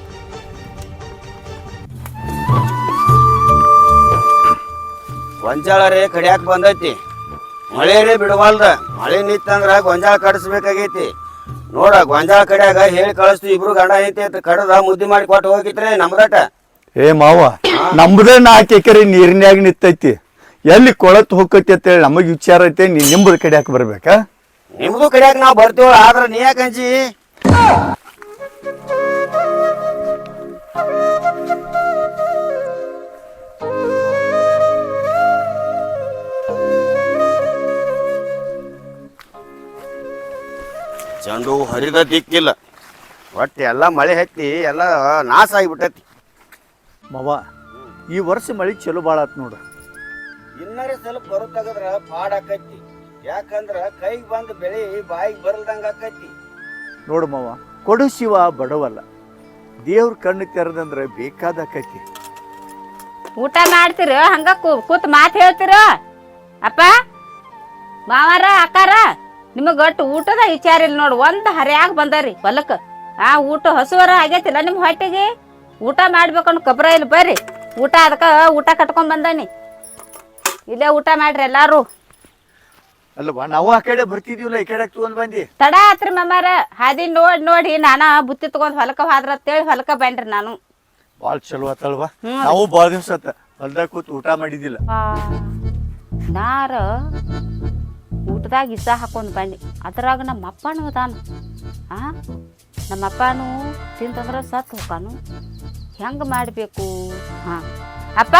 ಗೊಂಜಾಳ ಕಡಿಯಾಕ ಬಂದೈತಿ, ಮಳೆ ಬಿಡವಲ್ದ. ಮಳೆ ನಿತ್ತಂದ್ರ ಗೊಂಜಾಳ ಕಡಿಸ್ಬೇಕಾಗೈತಿ. ನೋಡ ಗೊಂಜಾಳ ಕಡಿಯಾಗ ಹೇಳಿ ಕಳಿಸ್ತು, ಇಬ್ರು ಗಂಡ ಐತಿ ಅಂತ ಕಡದ ಮುದ್ದಿ ಮಾಡಿ ಕೊಟ್ಟು ಹೋಗಿತ್ರೆ ನಮ್ದಟ. ಏ ಮಾವ, ನಮ್ದೇ 4 ಎಕರೆ ನೀರಿನ್ಯಾಗ ನಿಂತೈತಿ, ಎಲ್ಲಿ ಕೊಳತ್ ಹೋಗತಿ ಅಂತೇಳಿ ನಮಗ್ ವಿಚಾರ ಐತೆ. ನಿಂಬದ್ ಕಡಿಯಾಕ ಬರ್ಬೇಕಾ? ನಿಮ್ದು ಕಡಿಯಾಕ ನಾವ್ ಬರ್ತೀವ, ಆದ್ರ ನೀ ಯಾಕೆ ಅಂಜಿ? ಚಂಡು ಹರಿದ ದಿಕ್ಕಿಲ್ಲ, ಒಟ್ಟು ಎಲ್ಲ ಮಳೆ ಹತ್ತಿ ಎಲ್ಲ ನಾಶ ಆಗಿಬಿಟ್ಟೈತಿ. ಮಾವ, ಈ ವರ್ಷ ಮಳಿ ಚಲೋ ಭಾಳ ಆತ್ ನೋಡು. ಇನ್ನರೇ ಸ್ವಲ್ಪ ಬರುತ್ತಾಗದ್ರ ಪಾಡ್ ಆಕೈತಿ. ಯಾಕಂದ್ರ ಕೈಗೆ ಬಂದ ಬೆಳೆ ಬಾಯಿಗೆ ಬರಲ್ದಂಗ ಆಕೈತಿ. ನೋಡು ಮಾವ, ಕೊಡು ಶಿವ ಬಡವಲ್ಲ, ದೇವ್ರ ಕಣ್ಣು ತೆರೆದಂದ್ರೆ ಬೇಕಾದ ಆಕೈತಿ. ಊಟ ಮಾಡ್ತಿರ ಹಂಗ ಕೂತ್ ಮಾತ್ ಹೇಳ್ತಿರ? ಅಪ್ಪ, ಮಾವಾರ, ಅಕ್ಕಾರ, ನಿಮಗ್ ಒಟ್ಟು ಊಟದ ವಿಚಾರ ಇಲ್ಲ ನೋಡು. ಒಂದ್ ಹರ್ಯಾಗ ಬಂದಾರಿ ಹೊಲಕ್. ಊಟ ಹಸುವರ ಆಗೈತಿಲ್ಲ ನಿಮ್ ಹೊಟ್ಟಿಗೆ? ಊಟ ಮಾಡ್ಬೇಕಂದ್ ಕಬ್ರ ಇಲ್ಲ. ಬರ್ರಿ ಊಟ, ಅದಕ್ಕ ಊಟ ಕಟ್ಕೊಂಡ್ ಬಂದಾನಿ. ಇಲ್ಲೇ ಊಟ ಮಾಡ್ರಿ ಎಲ್ಲಾರು. ಅಲ್ವಾ, ನಾವು ಆ ಕಡೆ ಬರ್ತಿದೀವಲ್ಲ, ಈ ಕಡೆ ತಗೊಂಡ್ ಬಂದಿ. ತಡ ಆತ್ರಿ ಮಮ್ಮಾರ. ಹಾದಿ ನೋಡಿ ನಾನ ಬುತ್ತಿ ತಗೊಂಡ್ ಹೊಲಕ್ಕ ಹೋದ್ರ ಅಂತೇಳಿ ಹೊಲಕ್ಕ ಬಂದ್ರಿ ನಾನು. ಬಾಳ್ ಚಲೋ ಆತಲ್ವಾ? ನಾವು ಬಾಳ ದಿವ್ಸ ಆತ ಹೊಲ್ದಾಗ ಕೂತ್ ಊಟ ಮಾಡಿದ್ದಿಲ್ಲ. ನಾರ ಊಟದಾಗ ಇಸ ಹಾಕೊಂಡ್ ಬನ್ನಿ. ಅದ್ರಾಗ ನಮ್ಮ ಅಪ್ಪನೂ ಅದಾನ. ನಮ್ಮ ಅಪ್ಪನು ತಿಂತಂದ್ರ ಸತ್ ಹೋಗಾನು. ಹೆಂಗ ಮಾಡ್ಬೇಕು? ಅಪ್ಪ,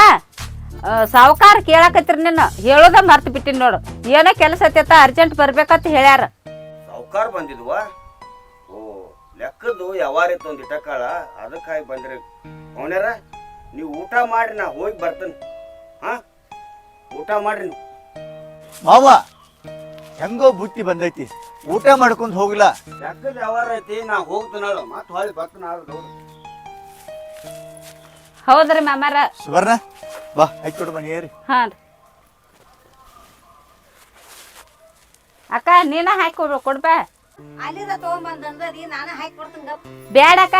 ಸಾವುಕಾರ ಕೇಳಾಕತ್ರಿ, ನಿನ್ನ ಹೇಳೋದ ಮರ್ತು ಬಿಟ್ಟಿನಿ ನೋಡು. ಏನೋ ಕೆಲಸ ಐತ, ಅರ್ಜೆಂಟ್ ಬರ್ಬೇಕಂತ ಹೇಳ್ಯಾರ. ಸಾವುಕಾರ ಬಂದಿದ್ವಾ? ಓ, ಲೆಕ್ಕದ್ದು ಯಾವಾರಿತ್ತು ಒಂದ್ ಇಟ್ಟಕಾಳ, ಅದಕ್ಕಾಗಿ ಬಂದ್ರಿ. ಅವನ್ಯಾರ ನೀವು ಊಟ ಮಾಡ್ರಿ, ನಾ ಹೋಗಿ ಬರ್ತೇನೆ. ಊಟ ಮಾಡ್ರಿ. ಮಾವ, ಹೆಂಗೋ ಬುತ್ತಿ ಬಂದೈತಿ, ಊಟ ಮಾಡ್ಕೊಂಡ್ ಹೋಗ್ಲಾ? ಲೆಕ್ಕದ ಯಾವಾರ ಐತಿ, ನಾ ಹೋಗ್ತೇನ. ಮತ್ ಹೊಳಿ ಬರ್ತೇನ. ಹೌದ್ರಿ ಮಾಮಾರ. ಸುವರ್ಣ, ಬಾ ಹಾಕೊಡು ಬನ್ನಿ ಏರಿ. ಹಾನ್ರಿ ಅಕ್ಕ, ನೀನ ಹಾಕಿ ಕೊಡ್ಬಾ. ಅಲ್ಲಿದ ತಗೊಂಬಂದಂದ್ರ ನಾನ ಹಾಕಿ ಕೊಡ್ತೀನಿ. ಬ್ಯಾಡಕ್ಕ,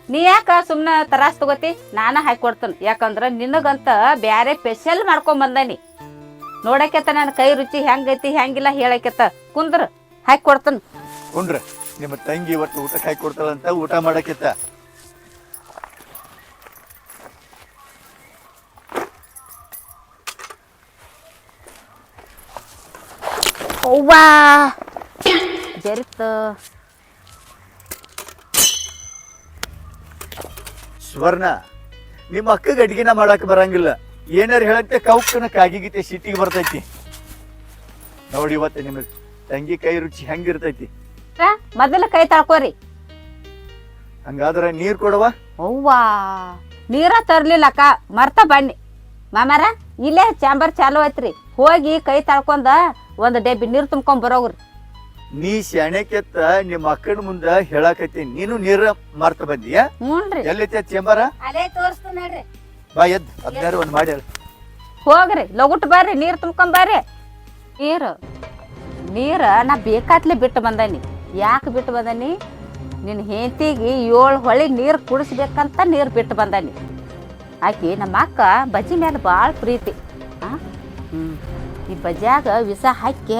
ನೀ ಯಾಕ ಸುಮ್ನ ತರಾಸ್ ತಗೋತಿ? ನಾನ ಹಾಕಿ ಕೊಡ್ತೇನೆ. ಯಾಕಂದ್ರ ನಿನಗಂತ ಬ್ಯಾರೆ ಸ್ಪೆಷಲ್ ಮಾಡ್ಕೊಂಡ್ ಬಂದಾನಿ. ನೋಡಕೆತ್ತ ನನ್ನ ಕೈ ರುಚಿ ಹೆಂಗೈತಿ ಹೆಂಗಿಲ್ಲ ಹೇಳಕೆತ್ತ. ಕುಂದ್ರ ಹಾಕಿ ಕೊಡ್ತೇನೆ. ಕುಂಡ್ರ, ನಿಮ್ಮ ತಂಗಿ ಇವತ್ತು ಊಟಕ್ಕೆ ಹಾಕಿ ಕೊಡ್ತಾಳಂತ ಊಟ ಮಾಡಕ್ಕೆತ್ತ. ಅವ್ವಾ ಜರಿತ. ಸುವರ್ಣ, ನಿಮ್ಮ ಅಕ್ಕಗೆ ಅಡ್ಗಿನ ಮಾಡಕ್ ಬರಂಗಿಲ್ಲ. ಏನಾರು ಹೇಳಕ್ಕೆ ಕೌಕನ ಕಾಗಿಗೀತೆ ಸಿಟ್ಟಿಗೆ ಬರ್ತೈತಿ. ನೋಡಿ ಇವತ್ತು ನಿಮ್ಮ ತಂಗಿ ಕೈ ರುಚಿ ಹೆಂಗಿರ್ತೈತಿ. ಮೊದಲ ಕೈ ತಳ್ಕೋರಿ. ಹಂಗಾದ್ರ ನೀರ್ ಕೊಡವ. ಅವ್ವಾ, ನೀರ ತರ್ಲಿಲ್ಲಕ್ಕ, ಮರ್ತ ಬನ್ನಿ. ಮಾಮಾರ, ಇಲ್ಲೇ ಚಾಂಬರ್ ಚಾಲು ಐತ್ರಿ, ಹೋಗಿ ಕೈ ತಳ್ಕೊಂಡ ಒಂದ್ ಡಬ್ಬಿ ನೀರ್ ತುಂಬ್ಕೊಂಡ್ ಬರೋಗ್ರಿ. ನೀ ಶಾಣೆಕೆತ್ತ ನಿಮ್ಮ ಅಕ್ಕನ ಮುಂದ ಹೇಳಾಕೈತಿ, ನೀನು ನೀರ ಮರ್ತ ಬಂದಿಯ? ಹ್ಞೂನ್ರಿ. ಎಲ್ಲೈತಿ ಚೇಂಬರ? ಅಲ್ಲೇ ತೋರಿಸ್ತೀನಿ ನೋಡ್ರಿ. ಬಾ ಎದ್ ಅದ್ನಾರು ಒಂದ್ ಮಾಡಿ ಹೋಗ್ರಿ, ಲಗುಟ್ ಬರ್ರಿ, ನೀರ್ ತುಂಬ್ಕೊಂಡ್ ಬರ್ರಿ. ನೀರ ನಾ ಬೇಕಾತ್ಲೆ ಬಿಟ್ಟು ಬಂದಾನಿ. ಯಾಕೆ ಬಿಟ್ಟು ಬಂದಾನಿ? ನಿನ್ನ ಹೆಂಡತಿಗೆ 7 ಹೊಳಿ ನೀರು ಕುಡಿಸ್ಬೇಕಂತ ನೀರು ಬಿಟ್ಟು ಬಂದಾನಿ. ಆಕಿ ನಮ್ಮ ಅಕ್ಕ ಬಜ್ಜಿ ಮೇಲೆ ಭಾಳ ಪ್ರೀತಿ. ಈ ಬಜ್ಜಿಯಾಗ ವಿಷ ಹಾಕಿ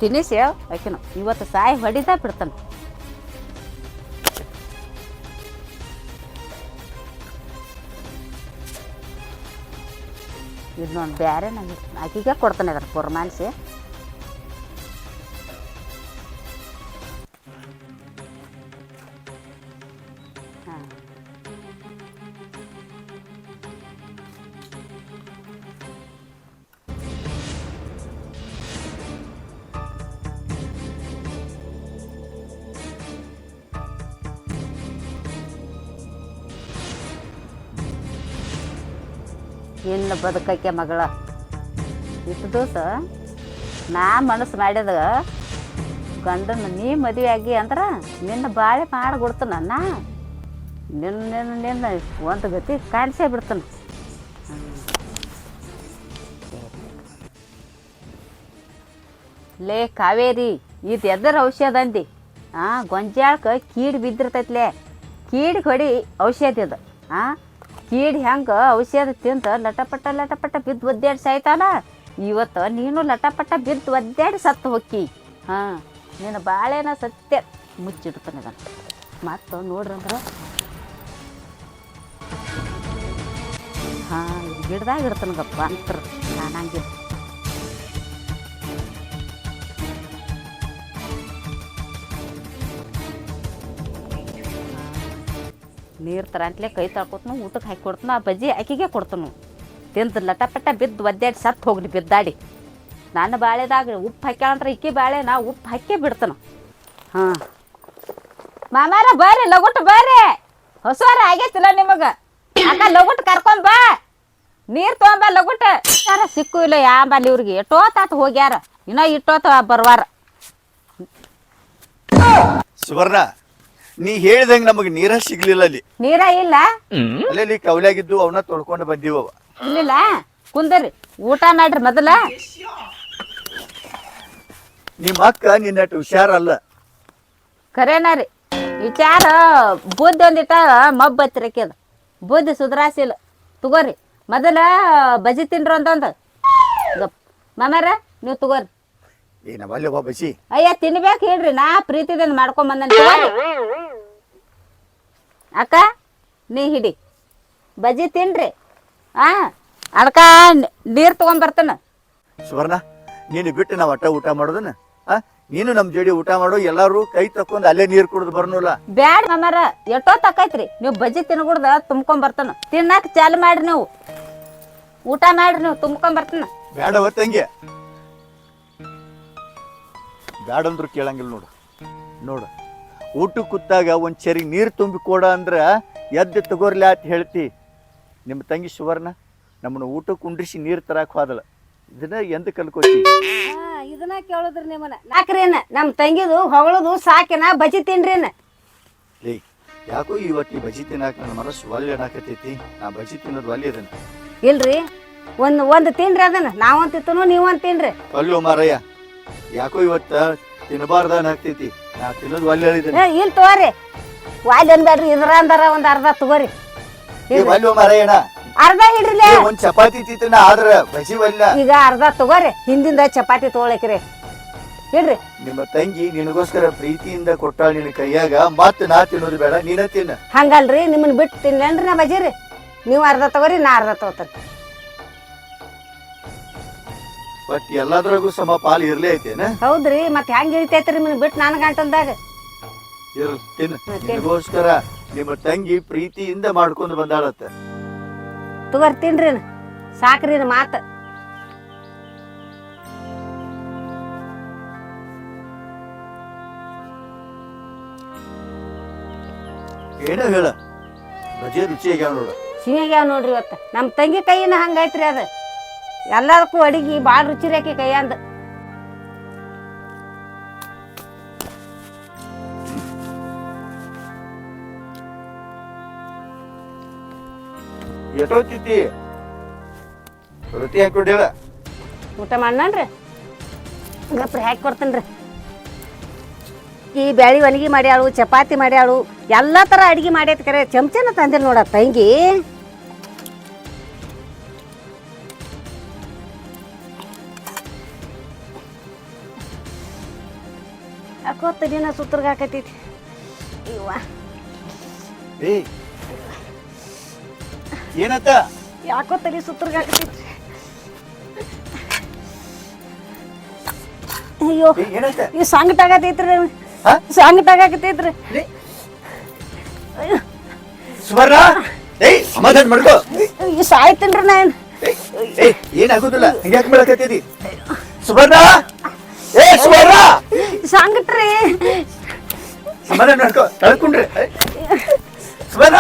ತಿನ್ನಿಸಿ ಆಕಿನ ಇವತ್ತು ಸಾಯಿ ಹೊಡಿದ ಬಿಡ್ತಾನೆ. ಇನ್ನೊಂದು ಬೇರೆ ನನಗೆ ಆಕಿಗೆ ಕೊಡ್ತಾನೆ ಅದ್ರ ಪುರ್ಮಾನ್ಸಿ. ಇನ್ನು ಬದುಕಕ್ಕೆ ಮಗಳ ಇಷ್ಟು ದಿವಸ ನಾ ಮನಸ್ಸು ಮಾಡಿದ ಗಂಡನ ನೀ ಮದುವೆ ಆಗಿ ಅಂದ್ರೆ ನಿನ್ನ ಬಾಳೆ ಮಾಡಿಬಿಡ್ತಾನ ನಾ ನಿನ್ನ ಒಂದು ಗತಿ ಕಾಣಿಸೇ ಬಿಡ್ತಾನೆ. ಲೇ ಕಾವೇರಿ ಇದು ಎದರ ಔಷಧ ಅಂದಿ ಗೊಂಜಾಳಕ್ಕೆ ಕೀಡು ಬಿದ್ದಿರ್ತೈತ್ಲೆ ಕೀಡಿಗೆ ಹೊಡಿ ಔಷಧ ಇದು ಕೀಡು ಹೆಂಗೆ ಔಷಧ ತಿಂತ ಲಟಪಟ ಬಿದ್ದು ಒದ್ದಾಡಿ ಸಾಯ್ತಾನ ಇವತ್ತು ನೀನು ಲಟಪಟ ಬಿದ್ದು ಒದ್ದಾಡಿ ಸತ್ತು ಹೊಕ್ಕಿ ನಿನ್ನ ಬಾಳೆನ ಸತ್ಯ ಮುಚ್ಚಿಡ್ತಾನೆ ಅದನ್ನು ಮತ್ತು ನೋಡ್ರಂದ್ರೆ ಗಿಡದಾಗ ಇಡ್ತಾನಗಪ್ಪ ಅಂತರ ನಾನಂಗಿಲ್ಲ. ನೀರು ತರಂತಲೇ ಕೈ ತಳ್ಕೊತನು ಊಟಕ್ಕೆ ಹಾಕಿ ಕೊಡ್ತಾನು ಆ ಬಜ್ಜಿ ಆಕಿಗೆ ಕೊಡ್ತಾನು ತಿಂದು ಲಟಪಟ ಬಿದ್ದು ಒದ್ದಾಡಿ ಸತ್ತು ಹೋಗ್ಲಿ ಬಿದ್ದಾಡಿ. ನನ್ನ ಬಾಳೆದಾಗ ಉಪ್ಪು ಹಾಕ್ಯಾಳಂದ್ರೆ ಇಕ್ಕಿ ಬಾಳೆ ನಾ ಉಪ್ಪು ಹಾಕೇ ಬಿಡ್ತಾನ. ಮಾಮಾರ ಬರ್ರಿ ಲಗುಟ್ ಬರ್ರಿ ಹೊಸವಾರ ಆಗೈತಿಲ್ಲ ನಿಮಗೆ ಅಕ್ಕ ಲಗುಟ್ ಕರ್ಕೊಂಡ್ ಬಾ ನೀರು ತೊಗೊಂಬ ಲಗುಟ್ ಯಾರ ಸಿಕ್ಕು ಇಲ್ಲ ಯಾಂಬಲ್ಲಿ ಇವ್ರಿಗೆ ಎಷ್ಟೋತಾತ ಹೋಗ್ಯಾರ ಇನ್ನೂ ಇಟ್ಟೋತ ಬರ್ವಾರ. ಸುವರ್ಣ ನೀ ಹೇಳ್ದಂಗ ನಮಗ್ ನೀರ ಸಿಗ್ಲಿಲ್ಲ ಅಲ್ಲಿ ನೀರ ಇಲ್ಲ ಅಲ್ಲಿ ಕವಲಾಗಿದ್ದು ಅವನ್ನ ತೊಳ್ಕೊಂಡು ಬಂದೀವ. ಇಲ್ಲಿಲ್ಲ ಕುಂದರಿ ಊಟ ಮಾಡ್ರಿ ಮೊದಲ. ನಿಮ್ಮ ಅಕ್ಕ ನಿನ್ನಟ್ಟು ಹುಷಾರಲ್ಲ. ಖರೇನ ರೀ ವಿಚಾರ ಬುದ್ಧಿ ಒಂದಿಟ್ಟ ಮಬ್ಬ ಹತ್ತಿರಕ್ಕಿದ ಬುದ್ಧಿ ಸುಧಾರಿಸಿಲ್ಲ ತಗೋರಿ ಮೊದಲ ಬಜಿ ತಿನ್ರಿ ಅಂತಂದ ಗಪ್ ಮಾಮಾರ ನೀವು ತಗೋರಿ. ಏನವಲ್ಲ ಬಸಿ ಅಯ್ಯ ತಿನ್ಬೇಕು ಹೇಳ್ರಿ ನಾ ಪ್ರೀತಿದಿಂದ ಮಾಡ್ಕೊಂಡ್ ಬಂದ ಅಕ್ಕ ನೀ ಹಿಡಿ ಬಜಿ ತಿನ್ರಿ ಅದಕ್ಕ ನೀರ್ ತಗೊಂಡ್ ಬರ್ತಾನ. ಸುವರ್ಣ ನೀನು ಬಿಟ್ಟು ನಾವ್ ಅಟ್ಟ ಊಟ ಮಾಡೋದನ್ನ ನೀನು ನಮ್ ಜೋಡಿ ಊಟ ಮಾಡೋ ಎಲ್ಲಾರು ಕೈ ತಕೊಂಡ್ ಅಲ್ಲೇ ನೀರ್ ಕುಡ್ದು ಬರ್ನಲ್ಲ. ಬ್ಯಾಡ ಮಾಮಾರ ಎಷ್ಟೋ ತಕೈತ್ರಿ ನೀವು ಬಜ್ಜಿ ತಿನ್ಗುಡ್ದ ತುಂಬ್ಕೊಂಡ್ ಬರ್ತಾನ ತಿನ್ನಾಕ ಚಾಲು ಮಾಡ್ರಿ ನೀವು ಊಟ ಮಾಡ್ರಿ ನೀವು ತುಂಬ್ಕೊಂಡ್ ಬರ್ತಾನ. ಬ್ಯಾಡ ಹೊತ್ತಂಗೆ ಬ್ಯಾಡಂದ್ರು ಕೇಳಂಗಿಲ್ಲ ನೋಡು ನೋಡು ಊಟ ಕೂತಾಗ ಒಂದ್ ಚರಿ ನೀರ್ ತುಂಬಿ ಕೊಡ ಅಂದ್ರ ಎದ್ದು ತಗೋರ್ಲಿ ಅಂತ ಹೇಳ್ತಿ. ನಿಮ್ಮ ತಂಗಿ ಸುವರ್ಣ ನಮ್ಮನ್ನ ಊಟಕ್ಕೆ ಕುಂಡ್ರಿಸಿ ನೀರ್ ತರಾಕ್ ಹೋದಳ ಇದನ್ನ ಎಂದ ಕಲ್ಕೋತಿ. ಇದನ್ನ ಕೇಳುದ್ರಿ ನಿಮ್ಮನ್ನ ನಾಕ್ರೇನ ನಮ್ ತಂಗಿದು ಹೊಗಳದು ಸಾಕಿನ ಬಜಿ ತಿನ್ರಿನ. ಲೇ ಯಾಕೋ ಇವತ್ತು ಬಜಿ ತಿನ್ನಾಕ ನನ್ನ ಮನಸ್ಸು ಒಲ್ಲೆ ಅನ್ನಕತೈತಿ. ನಾ ಬಜಿ ತಿನ್ನೋದು ಒಲ್ಲೆ ಅದನ್ನ ಇಲ್ರಿ ಒಂದ್ ತಿನ್ರಿ ಅದನ್ನ ನಾವಂತ ತಿನ್ನು ನೀವಂತ ತಿನ್ರಿ. ಅಲ್ಲೋ ಮಾರಯ್ಯ ಯಾಕೋ ಇವತ್ತ ತಿನ್ನಬಾರ್ದ ಅನ್ನಾಗ್ತೈತಿ. ನಾ ತಿನ್ನೋದು ಒಲ್ಲೆ ಹೇಳಿದ್ದೇನೆ. ಇಲ್ ತಗೋರಿ ವಾಲ್ ಅನ್ಬೇಡ್ರಿ ಇದ್ರ ಅಂದಾರ ಒಂದ್ ಅರ್ಧ ತಗೋರಿ. ಅಲ್ಲೋ ಮಾರಯ್ಯನ ಅರ್ಧ ಹಿಡ್ರಿಲೆ ಒಂದ್ ಚಪಾತಿ ತಿನ್ನ ಆದ್ರ ಬಜಿ ಒಲ್ಲ. ಈಗ ಅರ್ಧ ತಗೋರಿ ಹಿಂದಿಂದ ಚಪಾತಿ ತಗೊಳಕ್ರಿ ಇಡ್ರಿ. ನಿಮ್ಮ ತಂಗಿ ನಿನಗೋಸ್ಕರ ಪ್ರೀತಿಯಿಂದ ಕೊಟ್ಟಾಳ ನಿನ್ನ ಕೈಯಾಗ ಮತ್ ನಾ ತಿನ್ನೋದು ಬೇಡ ನೀನ ತಿನ್ನ. ಹಂಗಲ್ರಿ ನಿಮ್ಮನ್ ಬಿಟ್ಟು ತಿನ್ಲೇನ್ರಿ ನಾ ಬಜಿರಿ ನೀವು ಅರ್ಧ ತಗೋರಿ ನಾ ಅರ್ಧ ತಗೋತೇನೆ. ಬಟ್ ಎಲ್ಲಾದ್ರಾಗೂ ಸಮ ಪಾಲು ಇರ್ಲೇ ಐತೇನ. ಹೌದ್ರಿ ಮತ್ ಹೆಂಗ್ ಇಳಿತೈತ್ರಿ ನಿಮ್ಮನ್ ಬಿಟ್ಟು ನಾನು ಗಂಟಲ್ದಾಗ ಇರ್ ತಿನ್ನ. ನಿನಗೋಸ್ಕರ ನಿಮ್ಮ ತಂಗಿ ಪ್ರೀತಿಯಿಂದ ಮಾಡ್ಕೊಂಡು ಬಂದಾಳತ್ತ. ತಗೋರಿ ತಿನ್ರಿ ಸಾಕ್ರಿ ಮಾತ. ಏನೋ ಹೇಳ ಬಜಿ ರುಚಿ ಆಗ್ಯಾವ ನೋಡ. ಸಿಹಿಗ್ಯಾವ ನೋಡ್ರಿ ಇವತ್ತ ನಮ್ ತಂಗಿ ಕೈಯಿನ ಹಂಗೈತ್ರಿ ಅದ ಎಲ್ಲದಕ್ಕೂ ಅಡಿಗೆ ಬಾಳ ರುಚಿ ರೇಖೆ ಕೈಯಂದ. ಎಷ್ಟೊತ್ತಿತ್ತಿ ರೊಟ್ಟಿ ಹಾಕೊಡಿಲ್ಲ ಊಟ ಮಾಡಣ್ರಿ ಗಪ್ರಿ ಹಾಕಿ ಕೊಡ್ತೇನ್ರಿ. ಈ ಬ್ಯಾಳಿ ಒಣಗಿ ಮಾಡ್ಯಾಳು ಚಪಾತಿ ಮಾಡ್ಯಾಳು ಎಲ್ಲಾ ತರ ಅಡಿಗೆ ಮಾಡೈತಿ ಕರೆ ಚಮಚನ ತಂದಿಲ್ ನೋಡ ತಂಗಿ. ಯಾಕೋತ ದಿನ ಸುತ್ತರ್ಗ ಹಾಕತೈತಿ ಇವ್ವ. ಏ ಏನತ್ತ ಯಾಕೋ ತಲೆ ಸುತ್ತರ್ಗ ಹಾಕತೈತಿ. ಅಯ್ಯೋ ಏನತ್ತ ಈ ಸಂಗಟ ಆಗತೈತ್ರಿ ಸಂಗಟ ಆಗತೈತ್ರಿ. ಸುವರ್ಣ ಏಯ್ ಸಮಾಧಾನ ಮಾಡ್ಕೋ. ಈ ಸಾಯ್ತೇನ್ರಿ ನಾನು. ಏನಾಗುದಿಲ್ಲ ಹಿಂಗ್ಯಾಕ್ ಮಾಡಕತ್ತಿದಿ ಸುವರ್ಣ. ಏ ಸುವರ್ಣ ಸಂಗಟ್ರಿ ಸಮಾಧಾನ ಮಾಡ್ಕೋ ತಳ್ಕೊಂಡ್ರಿ ಸುವರ್ಣ.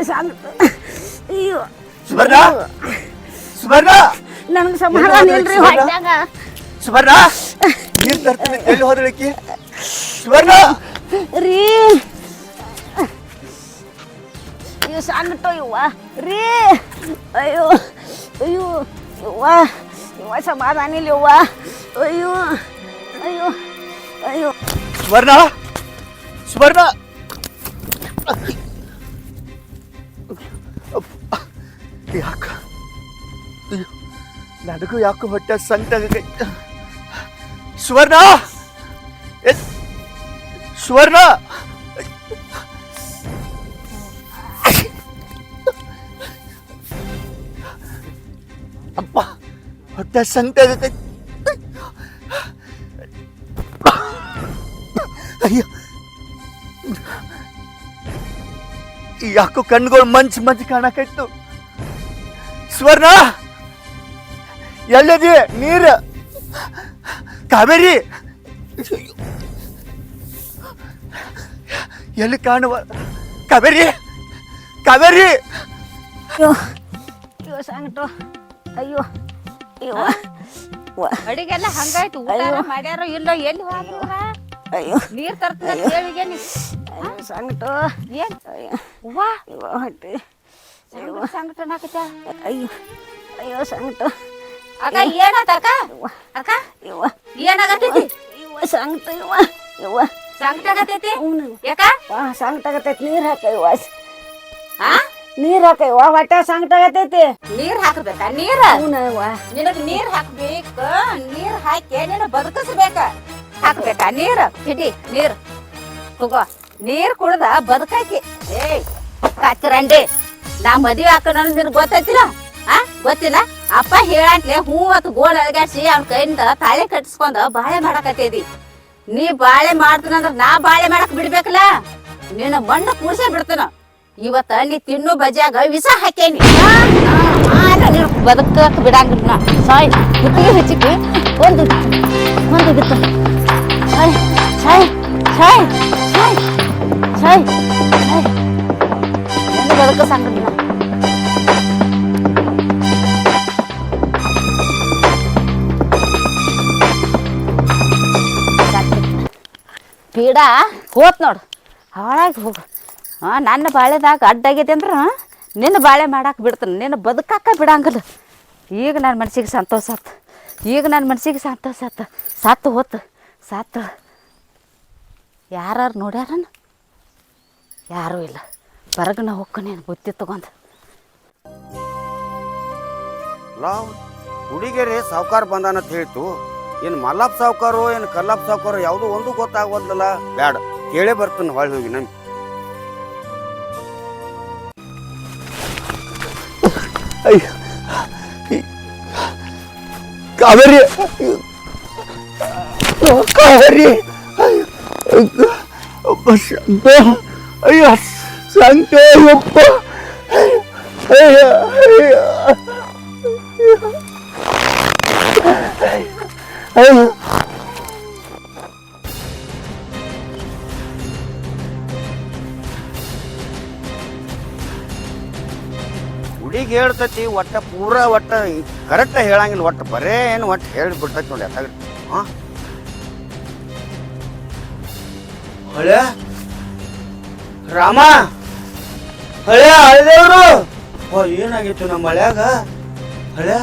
ಸಂಗಟ ಅಯ್ಯೋ ಸುವರ್ಣ ಸುವರ್ಣ ನನಗೆ ಸಮಾಧಾನ ಇಲ್ರಿ ಹೊಟ್ಯಾಗ. ಸುವರ್ಣ ನೀರ್ ತರ್ತೀನಿ ಎಲ್ಲಿ ಹೋದಳಿಕಿ ಸುವರ್ಣ ರೀ ಇವ್ ಸಣ್ಣಟೋ ಇವ್ವ ರೀ ಅಯ್ಯೋ ಅಯ್ಯೋ ಇವ್ವ ಇವ್ವ ಸಮಾಧಾನ ಇಲ್ಲ ಇವ್ವ ಅಯ್ಯೋ ಅಯ್ಯೋ ಅಯ್ಯೋ ಸುವರ್ಣ ಸುವರ್ಣ ಯಾಕ ನನಗೂ ಯಾಕೋ ಹೊಟ್ಟೆ ಸಂಕಟ ಸುವರ್ಣ ಸುವರ್ಣ ಅಪ್ಪ ಹೊಟ್ಟೆ ಸಂಕಟ ಅಯ್ಯೋ ಯಾಕೋ ಕಣ್ಗಳು ಮಂಚ್ ಮಂಚ್ ಕಾಣಕೈತು ಸ್ವರ್ಣ ಎಲ್ಲದಿ ನೀರು ಕಾವೇರಿ ಎಲ್ಲಿ ಕಾಣುವ ಕಾವೇರಿ ಕಾವೇರಿ ಅಯ್ಯೋ ಅಯ್ಯೋ ಸಂಕಟ ಅಯ್ಯೋ ಅಯ್ಯೋ ಅಡಿಗೆಲ್ಲ ಹಂಗಾಯ್ತು ಊಟ ಮಾಡ್ಯಾರ ಇಲ್ಲ ಎಲ್ಲಿ ಹೋದ್ರ ಅಯ್ಯೋ ನೀರ್ ತರ್ತೀನಿ ಹೇಳಿಗೆ ನೀ ಸಂಕಟ ಏನ್ ವಾ ಹೊಟ್ಟೆ ಸಂಕಟ ನಾಕತ್ತ ಅಯ್ಯೋ ಅಯ್ಯೋ ಸಂಕಟ ಅಕ್ಕ ಏನಾತ ಅಕ್ಕ ಅಕ್ಕ ಇವ ಏನಾಗತೈತಿ ಇವ ಸಂಕಟ ಇವ ಇವ ಸಂಕಟ ಆಗತೈತಿ ಯಾಕ ಸಂಕಟ ಆಗತೈತಿ ನೀರ್ ಹಾಕ ಇವ ಆ ನೀರ್ ಹಾಕ ಇವ ಹೊಟ್ಟೆ ಸಂಕಟ ಆಗತೈತಿ ನೀರ್ ಹಾಕ್ಬೇಕಾ ನೀರ್ ಇವ ನಿನಗ್ ನೀರ್ ಹಾಕ್ಬೇಕ ನೀರ್ ಹಾಕಿ ನಿನ್ನ ಬದುಕಿಸ್ಬೇಕ ಹಾಕ್ಬೇಕಾ ನೀರ್ ಹಿಡಿ ನೀರ್ ತಗೋ ನೀರ್ ಕುಡ್ದ ಬದುಕಾಕಿ ಏಯ್ ಕಾಚರಂಡಿ ನಾ ಮದ್ವೆ ಹಾಕೋಣ ನಿನ್ ಗೊತ್ತೈತಿಲ್ಲ ಆ ಗೊತ್ತಿಲ್ಲ ಅಪ್ಪ ಹೇಳಂಟ್ಲೆ ಹೂ ಅತ್ ಗೋಳ್ ಅಳಗಾಡ್ಸಿ ಅವ್ನ ಕೈಯಿಂದ ತಾಳೆ ಕಟ್ಸ್ಕೊಂಡ ಬಾಳೆ ಮಾಡಕತ್ತೇದಿ ನೀ ಬಾಳೆ ಮಾಡ್ತೀನಂದ್ರ ನಾ ಬಾಳೆ ಮಾಡಕ್ ಬಿಡ್ಬೇಕಲ್ಲ ನಿನ್ನ ಮಣ್ಣು ಕೂಡ್ಸೇ ಬಿಡ್ತಾನ ಇವತ್ತ ನೀ ತಿನ್ನು ಬಜ್ಯಾಗ ವಿಷ ಹಾಕೇನಿ ಬದುಕಕ್ ಬಿಡಂಗಿಲ್ಲ ಸಾಯ್ ಕುತ್ತಿಗೆ ಹೆಚ್ಚಿಗೆ ಒಂದು ಬಿತ್ತು ಸಾಯ್ ಸಾಯ್ ಸಾಯ್ ಸಾಯ್ ಸಾಯ್ ಸಾಯ್ ನನ್ನ ಬದುಕ ಸಂಗಡಿನ ಪೀಡ ಹೋತ್ ನೋಡು ಹಾಳಾಗಿ ಹೋಗು ನನ್ನ ಬಾಳೆದಾಗ ಅಡ್ಡಾಗೈತೆ ಅಂದ್ರೆ ನಿನ್ನ ಬಾಳೆ ಮಾಡಾಕ ಬಿಡ್ತಾನೆ ನಿನ್ನ ಬದುಕಾಕ ಬಿಡಂಗಿಲ್ಲ ಈಗ ನನ್ನ ಮನ್ಸಿಗೆ ಸಂತೋಷ ಆತು ಈಗ ನನ್ನ ಮನ್ಸಿಗೆ ಸಂತೋಷ ಆತು ಸತ್ತು ಹೋತು ಸತ್ತು ಯಾರು ನೋಡ್ಯಾರನ ಯಾರೂ ಇಲ್ಲ ಹೊರಗನ ಹೋಗ್ಕೊನೇನು ಬುತ್ತಿ ತಗೊಂಡು ಹುಡುಗಿಯರೇ ಸಾವುಕಾರ ಬಂದಾನಂತ ಹೇಳ್ತು ಏನು ಮಲ್ಲಪ್ಪ ಸಾವುಕಾರು ಏನು ಕಲ್ಲಪ್ಪ ಸಾವುಕಾರು ಯಾವುದೋ ಒಂದು ಗೊತ್ತಾಗೋದಲ್ಲ ಬ್ಯಾಡ ಕೇಳೇ ಬರ್ತಾನೆ ಹೊಳ್ಳಿ ಹೋಗಿ ನಮ್ಗೆ ಕಾವೇರಿ ಕಾವೇರಿ ಅಯ್ಯೋ ಸಂತ ಅಯ್ಯಪ್ಪ ಹುಡುಗಿ ಹೇಳ್ತತಿ ಒಟ್ಟ ಪೂರಾ ಒಟ್ಟ ಕರೆಕ್ಟ್ ಹೇಳಂಗಿಲ್ಲ ಒಟ್ಟು ಬರೇ ಏನು ಒಟ್ಟು ಹೇಳಿಬಿಡ್ತೈತಿ ನೋಡಿ ಅತ್ತಾಗ ಹಾಂ ಹಳೆ ರಾಮ ಹಳೆ ಹಳೆದೇವ್ರು ಏನಾಗಿತ್ತು ನಮ್ಮ ಮಳ್ಯಾಗ ಹಳೆ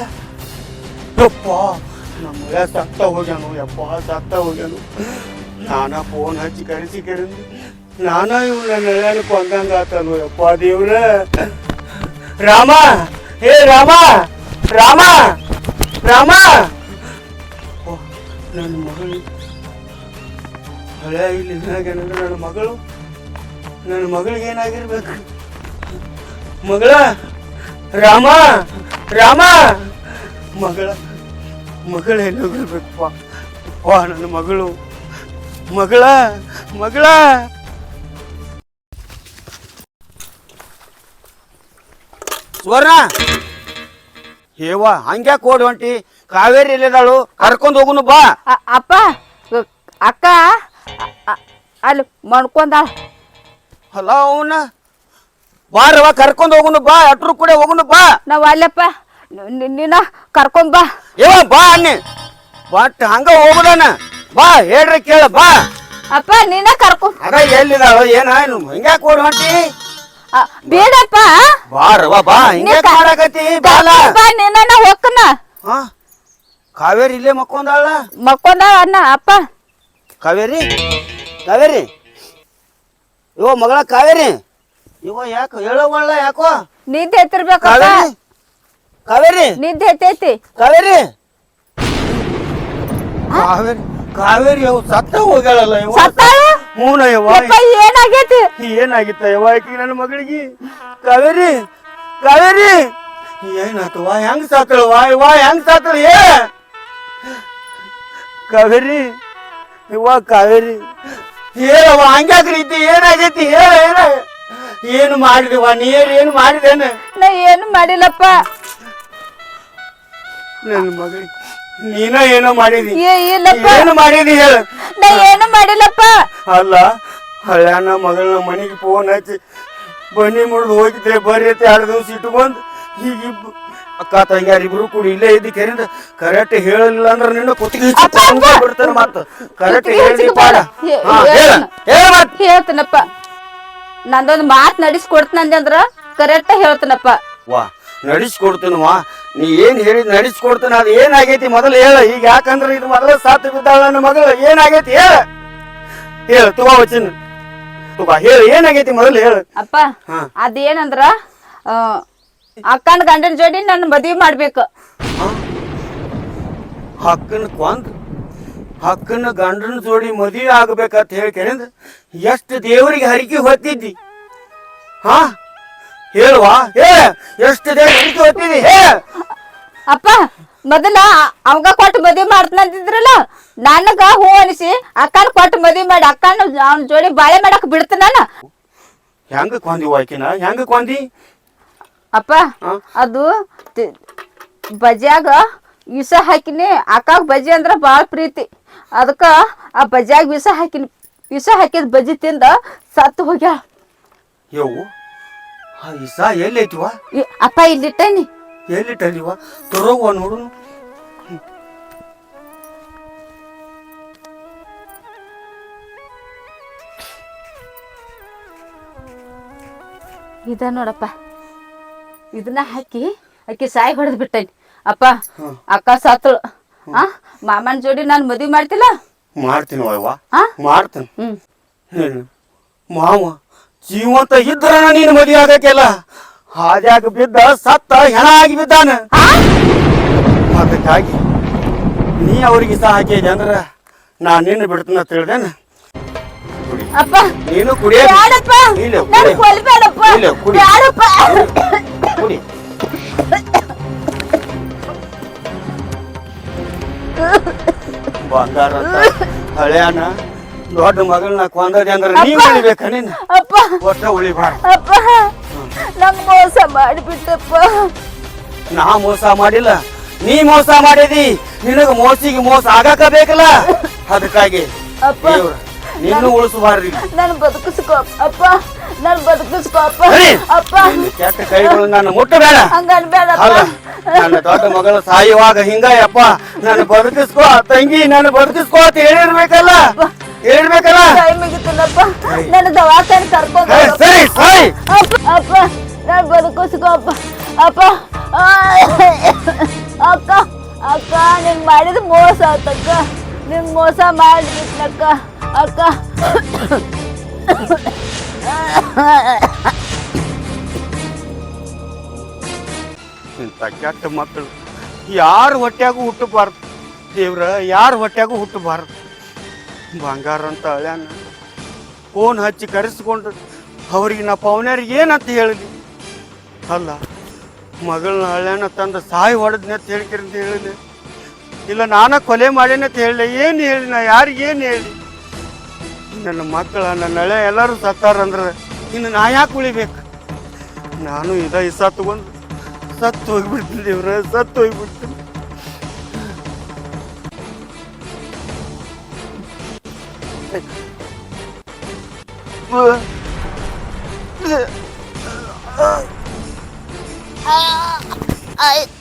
ಯಪ್ಪ ನಮ್ಮ ಮಳೆ ಸತ್ತ ಹೋಗ್ಯಾನು ಯಪ್ಪ ಸತ್ತ ಹೋಗ್ಯಾನು ನಾನಾ ಫೋನ್ ಹಚ್ಚಿ ಕರೆಸಿ ನಾನಾ ಇವ್ ನನ್ನ ಹಳ್ಯಾನ ಕೊಂದಂಗ ಆತನು ಯಪ್ಪ ದೇವ್ರ ರಾಮ ಹೇ ರಾಮ ರಾಮ ರಾಮ ನನ್ನ ಮಗಳು ಹಳೆ ಇಲ್ಲಿ ಏನಾಗ್ಯಾನಂದ್ರೆ ನನ್ನ ಮಗಳಿಗೆ ಏನಾಗಿರ್ಬೇಕು ಮಗಳ ರಾಮ ರಾಮ ಮಗಳ ಎಲ್ಲೋಗಿರ್ಬೇಕಪ್ಪ ವಾ ನನ್ನ ಮಗಳ ಸ್ವರ್ಣ ಹೇವಾ ಹಂಗ್ಯಾಕೆ ಓಡಿ ಹೊಂಟಿ ಕಾವೇರಿ ಎಲ್ಲಿದಾಳು ಕರ್ಕೊಂಡು ಹೋಗುನು ಬಾ ಅಪ್ಪ ಅಕ್ಕ ಅಲ್ಲಿ ಮಣ್ಕೊಂದಾಳ ಅಲ್ಲ ಅವನ ಬಾರವ ಕರ್ಕೊಂಡ್ ಹೋಗುನು ಬಾ ಅಟ್ರು ಕೂಡ ಹೋಗುನು ಬಾ ನಾವ್ ಅಲ್ಲಪ್ಪ ನೀನ ಕರ್ಕೊಂಡ್ ಬಾ ಯಾವ ಬಾ ಅನ್ನಿ ಬಟ್ ಹಂಗ ಹೋಗುದಾನ ಬಾ ಹೇಳ್ರಿ ಕೇಳ ಬಾ ಅಪ್ಪ ನೀನ ಕರ್ಕೊಂಡ್ ಅದ ಎಲ್ಲಿದಾಳು ಏನ ಹಿಂಗ್ಯಾಕ್ ಓಡ್ ಹೊಂಟಿ ಬೇಡಪ್ಪ ಬಾರವ ಬಾ ಹಿಂಗ್ಯಾಕ್ ಮಾಡಾಕತಿ ಬಾಲ ಬಾ ನೀನ ಹೋಗ್ಕನ ಹಾ ಕಾವೇರಿ ಇಲ್ಲೇ ಮಕ್ಕೊಂದಾಳ ಮಕ್ಕೊಂದ ಅಣ್ಣ ಅಪ್ಪ ಕಾವೇರಿ ಕಾವೇರಿ ಇವ ಮಗಳ ಕಾವೇರಿ ಇವ ಯಾಕ ಹೇಳೋವಲ್ಲ ಯಾಕೋ ನಿದ್ದೆ ಎತ್ತಿರ್ಬೇಕಪ್ಪ ಕಾವೇರಿ ಕಾವೇರಿ ನಿದ್ದೆ ಎತ್ತೈತಿ ಕಾವೇರಿ ಕಾವೇರಿ ಕಾವೇರಿ ಅವ್ ಸತ್ತ ಹೋಗ್ಯಾಳಲ್ಲ ಇವ ಸತ್ತಾಳ? ಹೂನ ಯವ್ವ ಯಪ್ಪ ಏನಾಗೈತಿ ಏನಾಗಿತ್ತ ಯವ್ವ ಆಕಿ ನನ್ನ ಮಗಳಿಗೆ ಕಾವೇರಿ ಕಾವೇರಿ ಏನಾತವ ಹೆಂಗ್ ಸಾತಳವ ಇವ ಹೆಂಗ್ ಸಾತಳ ಏ ಕಾವೇರಿ ಇವ ಕಾವೇರಿ ಹೇಳವ ಹಂಗ್ಯಾಕ್ರಿ ಇದ್ದಿ ಏನಾಗೈತಿ ಹೇಳ ಏನ ಏನು ಮಾಡಿದವ ನೀರ್ ಏನು ಮಾಡಿದೇನ ನಾ ಏನು ಮಾಡಿಲ್ಲಪ್ಪ ನನ್ನ ಮಗಳಿಗೆ ನೀನ ಏನೋ ಮಾಡಿದಿ ಇಲ್ಲಪ್ಪ ಏನು ಮಾಡಿದಿ ಹೇಳ ನಾ ಏನು ಮಾಡಿಲ್ಲಪ್ಪ ಅಲ್ಲ ಹಳ್ಯಾನ ಮಗಳನ್ನ ಮನೆಗೆ ಫೋನ್ ಹಚ್ಚಿ ಬನ್ನಿ ಮುರಿದು ಹೋಗಿದ್ರೆ ಬರ್ರಿ ಅಂತ 2 ದಿವಸ ಇಟ್ಕೊಂಡ್ ಹೀಗಿಬ್ಬ ಅಕ್ಕ ತಂಗ್ಯಾರಿಬ್ರು ಕೂಡಿ ಇಲ್ಲೇ ಇದ್ದಿ ಕೆರಿಂದ ಕರೆಕ್ಟ್ ಹೇಳಲಿಲ್ಲ ಅಂದ್ರೆ ನಿನ್ನ ಕುತ್ತಿಗೆ ಬಿಡ್ತಾನೆ ಮತ್ತ ಕರೆಕ್ಟ್ ಹೇಳಿ ಪಾಡ ಹೇಳ್ತನಪ್ಪ ನಂದೊಂದು ಮಾತ್ ನಡೆಸ್ಕೊಡ್ತನಂದೆ ಅಂದ್ರ ಕರೆಕ್ಟ್ ಹೇಳ್ತನಪ್ಪ ವಾ ನಡೆಸ್ಕೊಡ್ತೀನವಾ ನೀ ಏನ್ ಹೇಳಿದ್ ನಡೆಸ್ಕೊಡ್ತಾನ ಅದ್ ಏನಾಗೈತಿ ಮೊದಲು ಹೇಳ ಈಗ ಯಾಕಂದ್ರೆ ಇದು ಮೊದಲ ಸಾತ್ ಬಿದ್ದಾಳ ನನ್ನ ಮಗಳು ಏನಾಗೈತಿ ಹೇಳ ಹೇಳ ತುವಾ ವಚನ ತುವಾ ಹೇಳ ಏನಾಗೈತಿ ಮೊದಲು ಹೇಳ ಅಪ್ಪ ಅದೇನಂದ್ರ ಅಕ್ಕನ ಗಂಡನ ಜೋಡಿ ನನ್ನ ಮದ್ವಿ ಮಾಡ್ಬೇಕು ಹಕ್ಕನ ಗಂಡನ ಜೋಡಿ ಮದುವೆ ಆಗ್ಬೇಕಂತ ಹೇಳ್ಕೇಂದ್ರ ಎಷ್ಟು ದೇವರಿಗೆ ಹರಿಕೆ ಹೊತ್ತಿದ್ದಿ ಹಾ ಹೇಳುವಾ ಹೇಳ ಎಷ್ಟು ದೇವ್ರಿಗೆ ಹರಿಕೆ ಹೊತ್ತಿದ್ದಿ ಹೇಳ ಅಪ್ಪ ಮೊದಲ ಅವಂಗ ಕೊಟ್ಟು ಮದ್ವಿ ಮಾಡ್ತನಂತಿದ್ರಲ್ಲ ನನಗ ಹೂ ಅನಿಸಿ ಅಕ್ಕನ ಕೊಟ್ಟು ಮದ್ವಿ ಮಾಡಿ ಅಕ್ಕನ ಅವನ ಜೋಡಿ ಬಾಳೆ ಮಾಡಕ್ ಬಿಡ್ತಾನ ಹೆಂಗ ಕೊಂದಿವ ಆಕಿನ ಹೆಂಗ ಕೊಂದಿ ಅಪ್ಪ ಅದು ಬಜ್ಯಾಗ ವಿಷ ಹಾಕಿನಿ ಅಕ್ಕಾಗ ಬಜ್ಜಿ ಅಂದ್ರ ಬಾಳ ಪ್ರೀತಿ ಅದಕ್ಕ ಆ ಬಜ್ಯಾಗ ವಿಷ ಹಾಕಿದ ಬಜ್ಜಿ ತಿಂದ ಸತ್ತು ಹೋಗ್ಯಾಳ ಯವ್ವು ಆ ಇಸಾ ಎಲ್ಲೈತಿವ ಅಪ್ಪ ಇಲ್ಲಿಟ್ಟೇನಿ ಎಲ್ಲಿಟ್ಟಲ್ಲಿವ ತರೋವ ನೋಡು ಇದ ನೋಡಪ್ಪ ಇದನ್ನ ಹಾಕಿ ಅಕ್ಕಿ ಸಾಯಿ ಹೊಡೆದ್ ಬಿಟ್ಟೇನಿ ಅಪ್ಪ ಅಕ್ಕ ಸತ್ತಳು ಮಾಮನ ಜೋಡಿ ನಾನು ಮದ್ವಿ ಮಾಡ್ತಿಲ್ಲ ಮಾಡ್ತೀನಿ ಅವ್ವ ಮಾಡ್ತೀನಿ ಮಾವ ಜೀವಂತ ಇದ್ರ ನೀನು ಮದುವೆ ಆಗಕ್ಕೆಲ್ಲ ಹಾದ್ಯಾಗ ಬಿದ್ದ ಸತ್ತ ಹೆಣ ಆಗಿ ಬಿದ್ದಾನ ಅದಕ್ಕಾಗಿ ನೀ ಅವ್ರಿಗೆ ಸಹ ಹಾಕಿದೆ ಅಂದ್ರ ನಾ ನಿನ್ನ ಬಿಡ್ತನ ತಿಳಿದೇನ ಅಪ್ಪ ನೀನು ಕುಡಿಯ ಬ್ಯಾಡಪ್ಪ ನಾನು ಕೊಲ್ಬೇಡಪ್ಪ ಬ್ಯಾಡಪ್ಪ ಕುಡಿ ಬಂಗಾರ ಅಂತ ಹಳೆಯನ ದೊಡ್ಡ ಮಗಳನ್ನ ಕೊಂದದೆ ಅಂದ್ರೆ ನೀವ್ ಉಳಿಬೇಕ ನೀನ್ ಅಪ್ಪ ಒಟ್ಟ ಉಳಿಬಾರ ಅಪ್ಪ ನಂಗ್ ಮೋಸ ಮಾಡಿಬಿಟ್ಟಪ್ಪ ನಾ ಮೋಸ ಮಾಡಿಲ್ಲ ನೀ ಮೋಸ ಮಾಡಿದಿ ನಿನಗ ಮೋಸಿಗೆ ಮೋಸ ಆಗಾಕ ಬೇಕಲ್ಲ ಅದಕ್ಕಾಗಿ ಅಪ್ಪ ನಿನ್ನೂ ಉಳಿಸಬಾರ್ದು ನಾನು ಬದುಕಿಸ್ಕೋ ಅಪ್ಪ ನಾನು ಬದುಕಿಸ್ಕೋ ಅಪ್ಪ ಅಪ್ಪ ಕೆಟ್ಟ ಕೈಗಳು ನನ್ನ ಮುಟ್ಟಬೇಡ ಹಂಗ ಅನ್ಬೇಡಪ್ಪ ಅಲ್ಲ ನನ್ನ ದೊಡ್ಡ ಮಗಳು ಸಾಯುವಾಗ ಹಿಂಗಯ್ಯಪ್ಪ ನನ್ನ ಬದುಕಿಸ್ಕೋ ತಂಗಿ ನನ್ನ ಬದುಕಿಸ್ಕೋ ಅಂತ ಹೇಳಿರ್ಬೇಕಲ್ಲ ಹೇಳಿರ್ಬೇಕಲ್ಲ ಕೈ ಮುಗಿತನಪ್ಪ ನನ್ನ ದವಾಖಾನೆ ಕರ್ಕೊಂಡು ಸರಿ ಸರಿ ಅಪ್ಪ ಅಪ್ಪ ನಾನು ಬದುಕಿಸ್ಕೋ ಅಪ್ಪ ಅಪ್ಪ ಅಕ್ಕ ಅಕ್ಕ ನಿಂಗ್ ಮಾಡಿದ ಮೋಸ ಆತಕ್ಕ ನಿಂಗ್ ಮೋಸ ಮಾಡಿಬಿಟ್ನಕ್ಕ ಅಕ್ಕ ಇಂಥ ಕೆಟ್ಟ ಮಕ್ಕಳು ಯಾರ ಹೊಟ್ಯಾಗೂ ಹುಟ್ಟಬಾರ್ದು ದೇವ್ರ ಯಾರ ಹೊಟ್ಯಾಗೂ ಹುಟ್ಟಬಾರ್ದು ಬಂಗಾರ ಅಂತ ಹಳ್ಯಾನ ಫೋನ್ ಹಚ್ಚಿ ಕರೆಸ್ಕೊಂಡು ಅವ್ರಿಗೆ ನಾ ಪವನ್ಯಾರಿಗೆ ಏನಂತ ಹೇಳಿದ್ವಿ ಅಲ್ಲ ಮಗಳನ್ನ ಹಳ್ಯಾನ ತಂದು ಸಾಯಿ ಹೊಡೆದ್ನೆ ಅಂತ ಹೇಳ್ಕಿರಂತ ಹೇಳಿದೆ ಇಲ್ಲ ನಾನ ಕೊಲೆ ಮಾಡೇನೆ ಅಂತ ಹೇಳಿದೆ ಏನು ಹೇಳಿ ನಾ ಯಾರಿಗೇನು ಹೇಳಿ ನನ್ನ ಮಕ್ಕಳ ನನ್ನ ಹಳೆ ಎಲ್ಲರೂ ಸತ್ತಾರಂದ್ರೆ ಇನ್ನು ನಾ ಯಾಕೆ ಉಳಿಬೇಕು ನಾನು ಇಸ ತಗೊಂಡು ಸತ್ತು ಹೋಗ್ಬಿಡ್ತೀನಿ ದೇವ್ರ ಸತ್ತು ಹೋಗ್ಬಿಡ್ತೀನಿ ಆಯ್ತು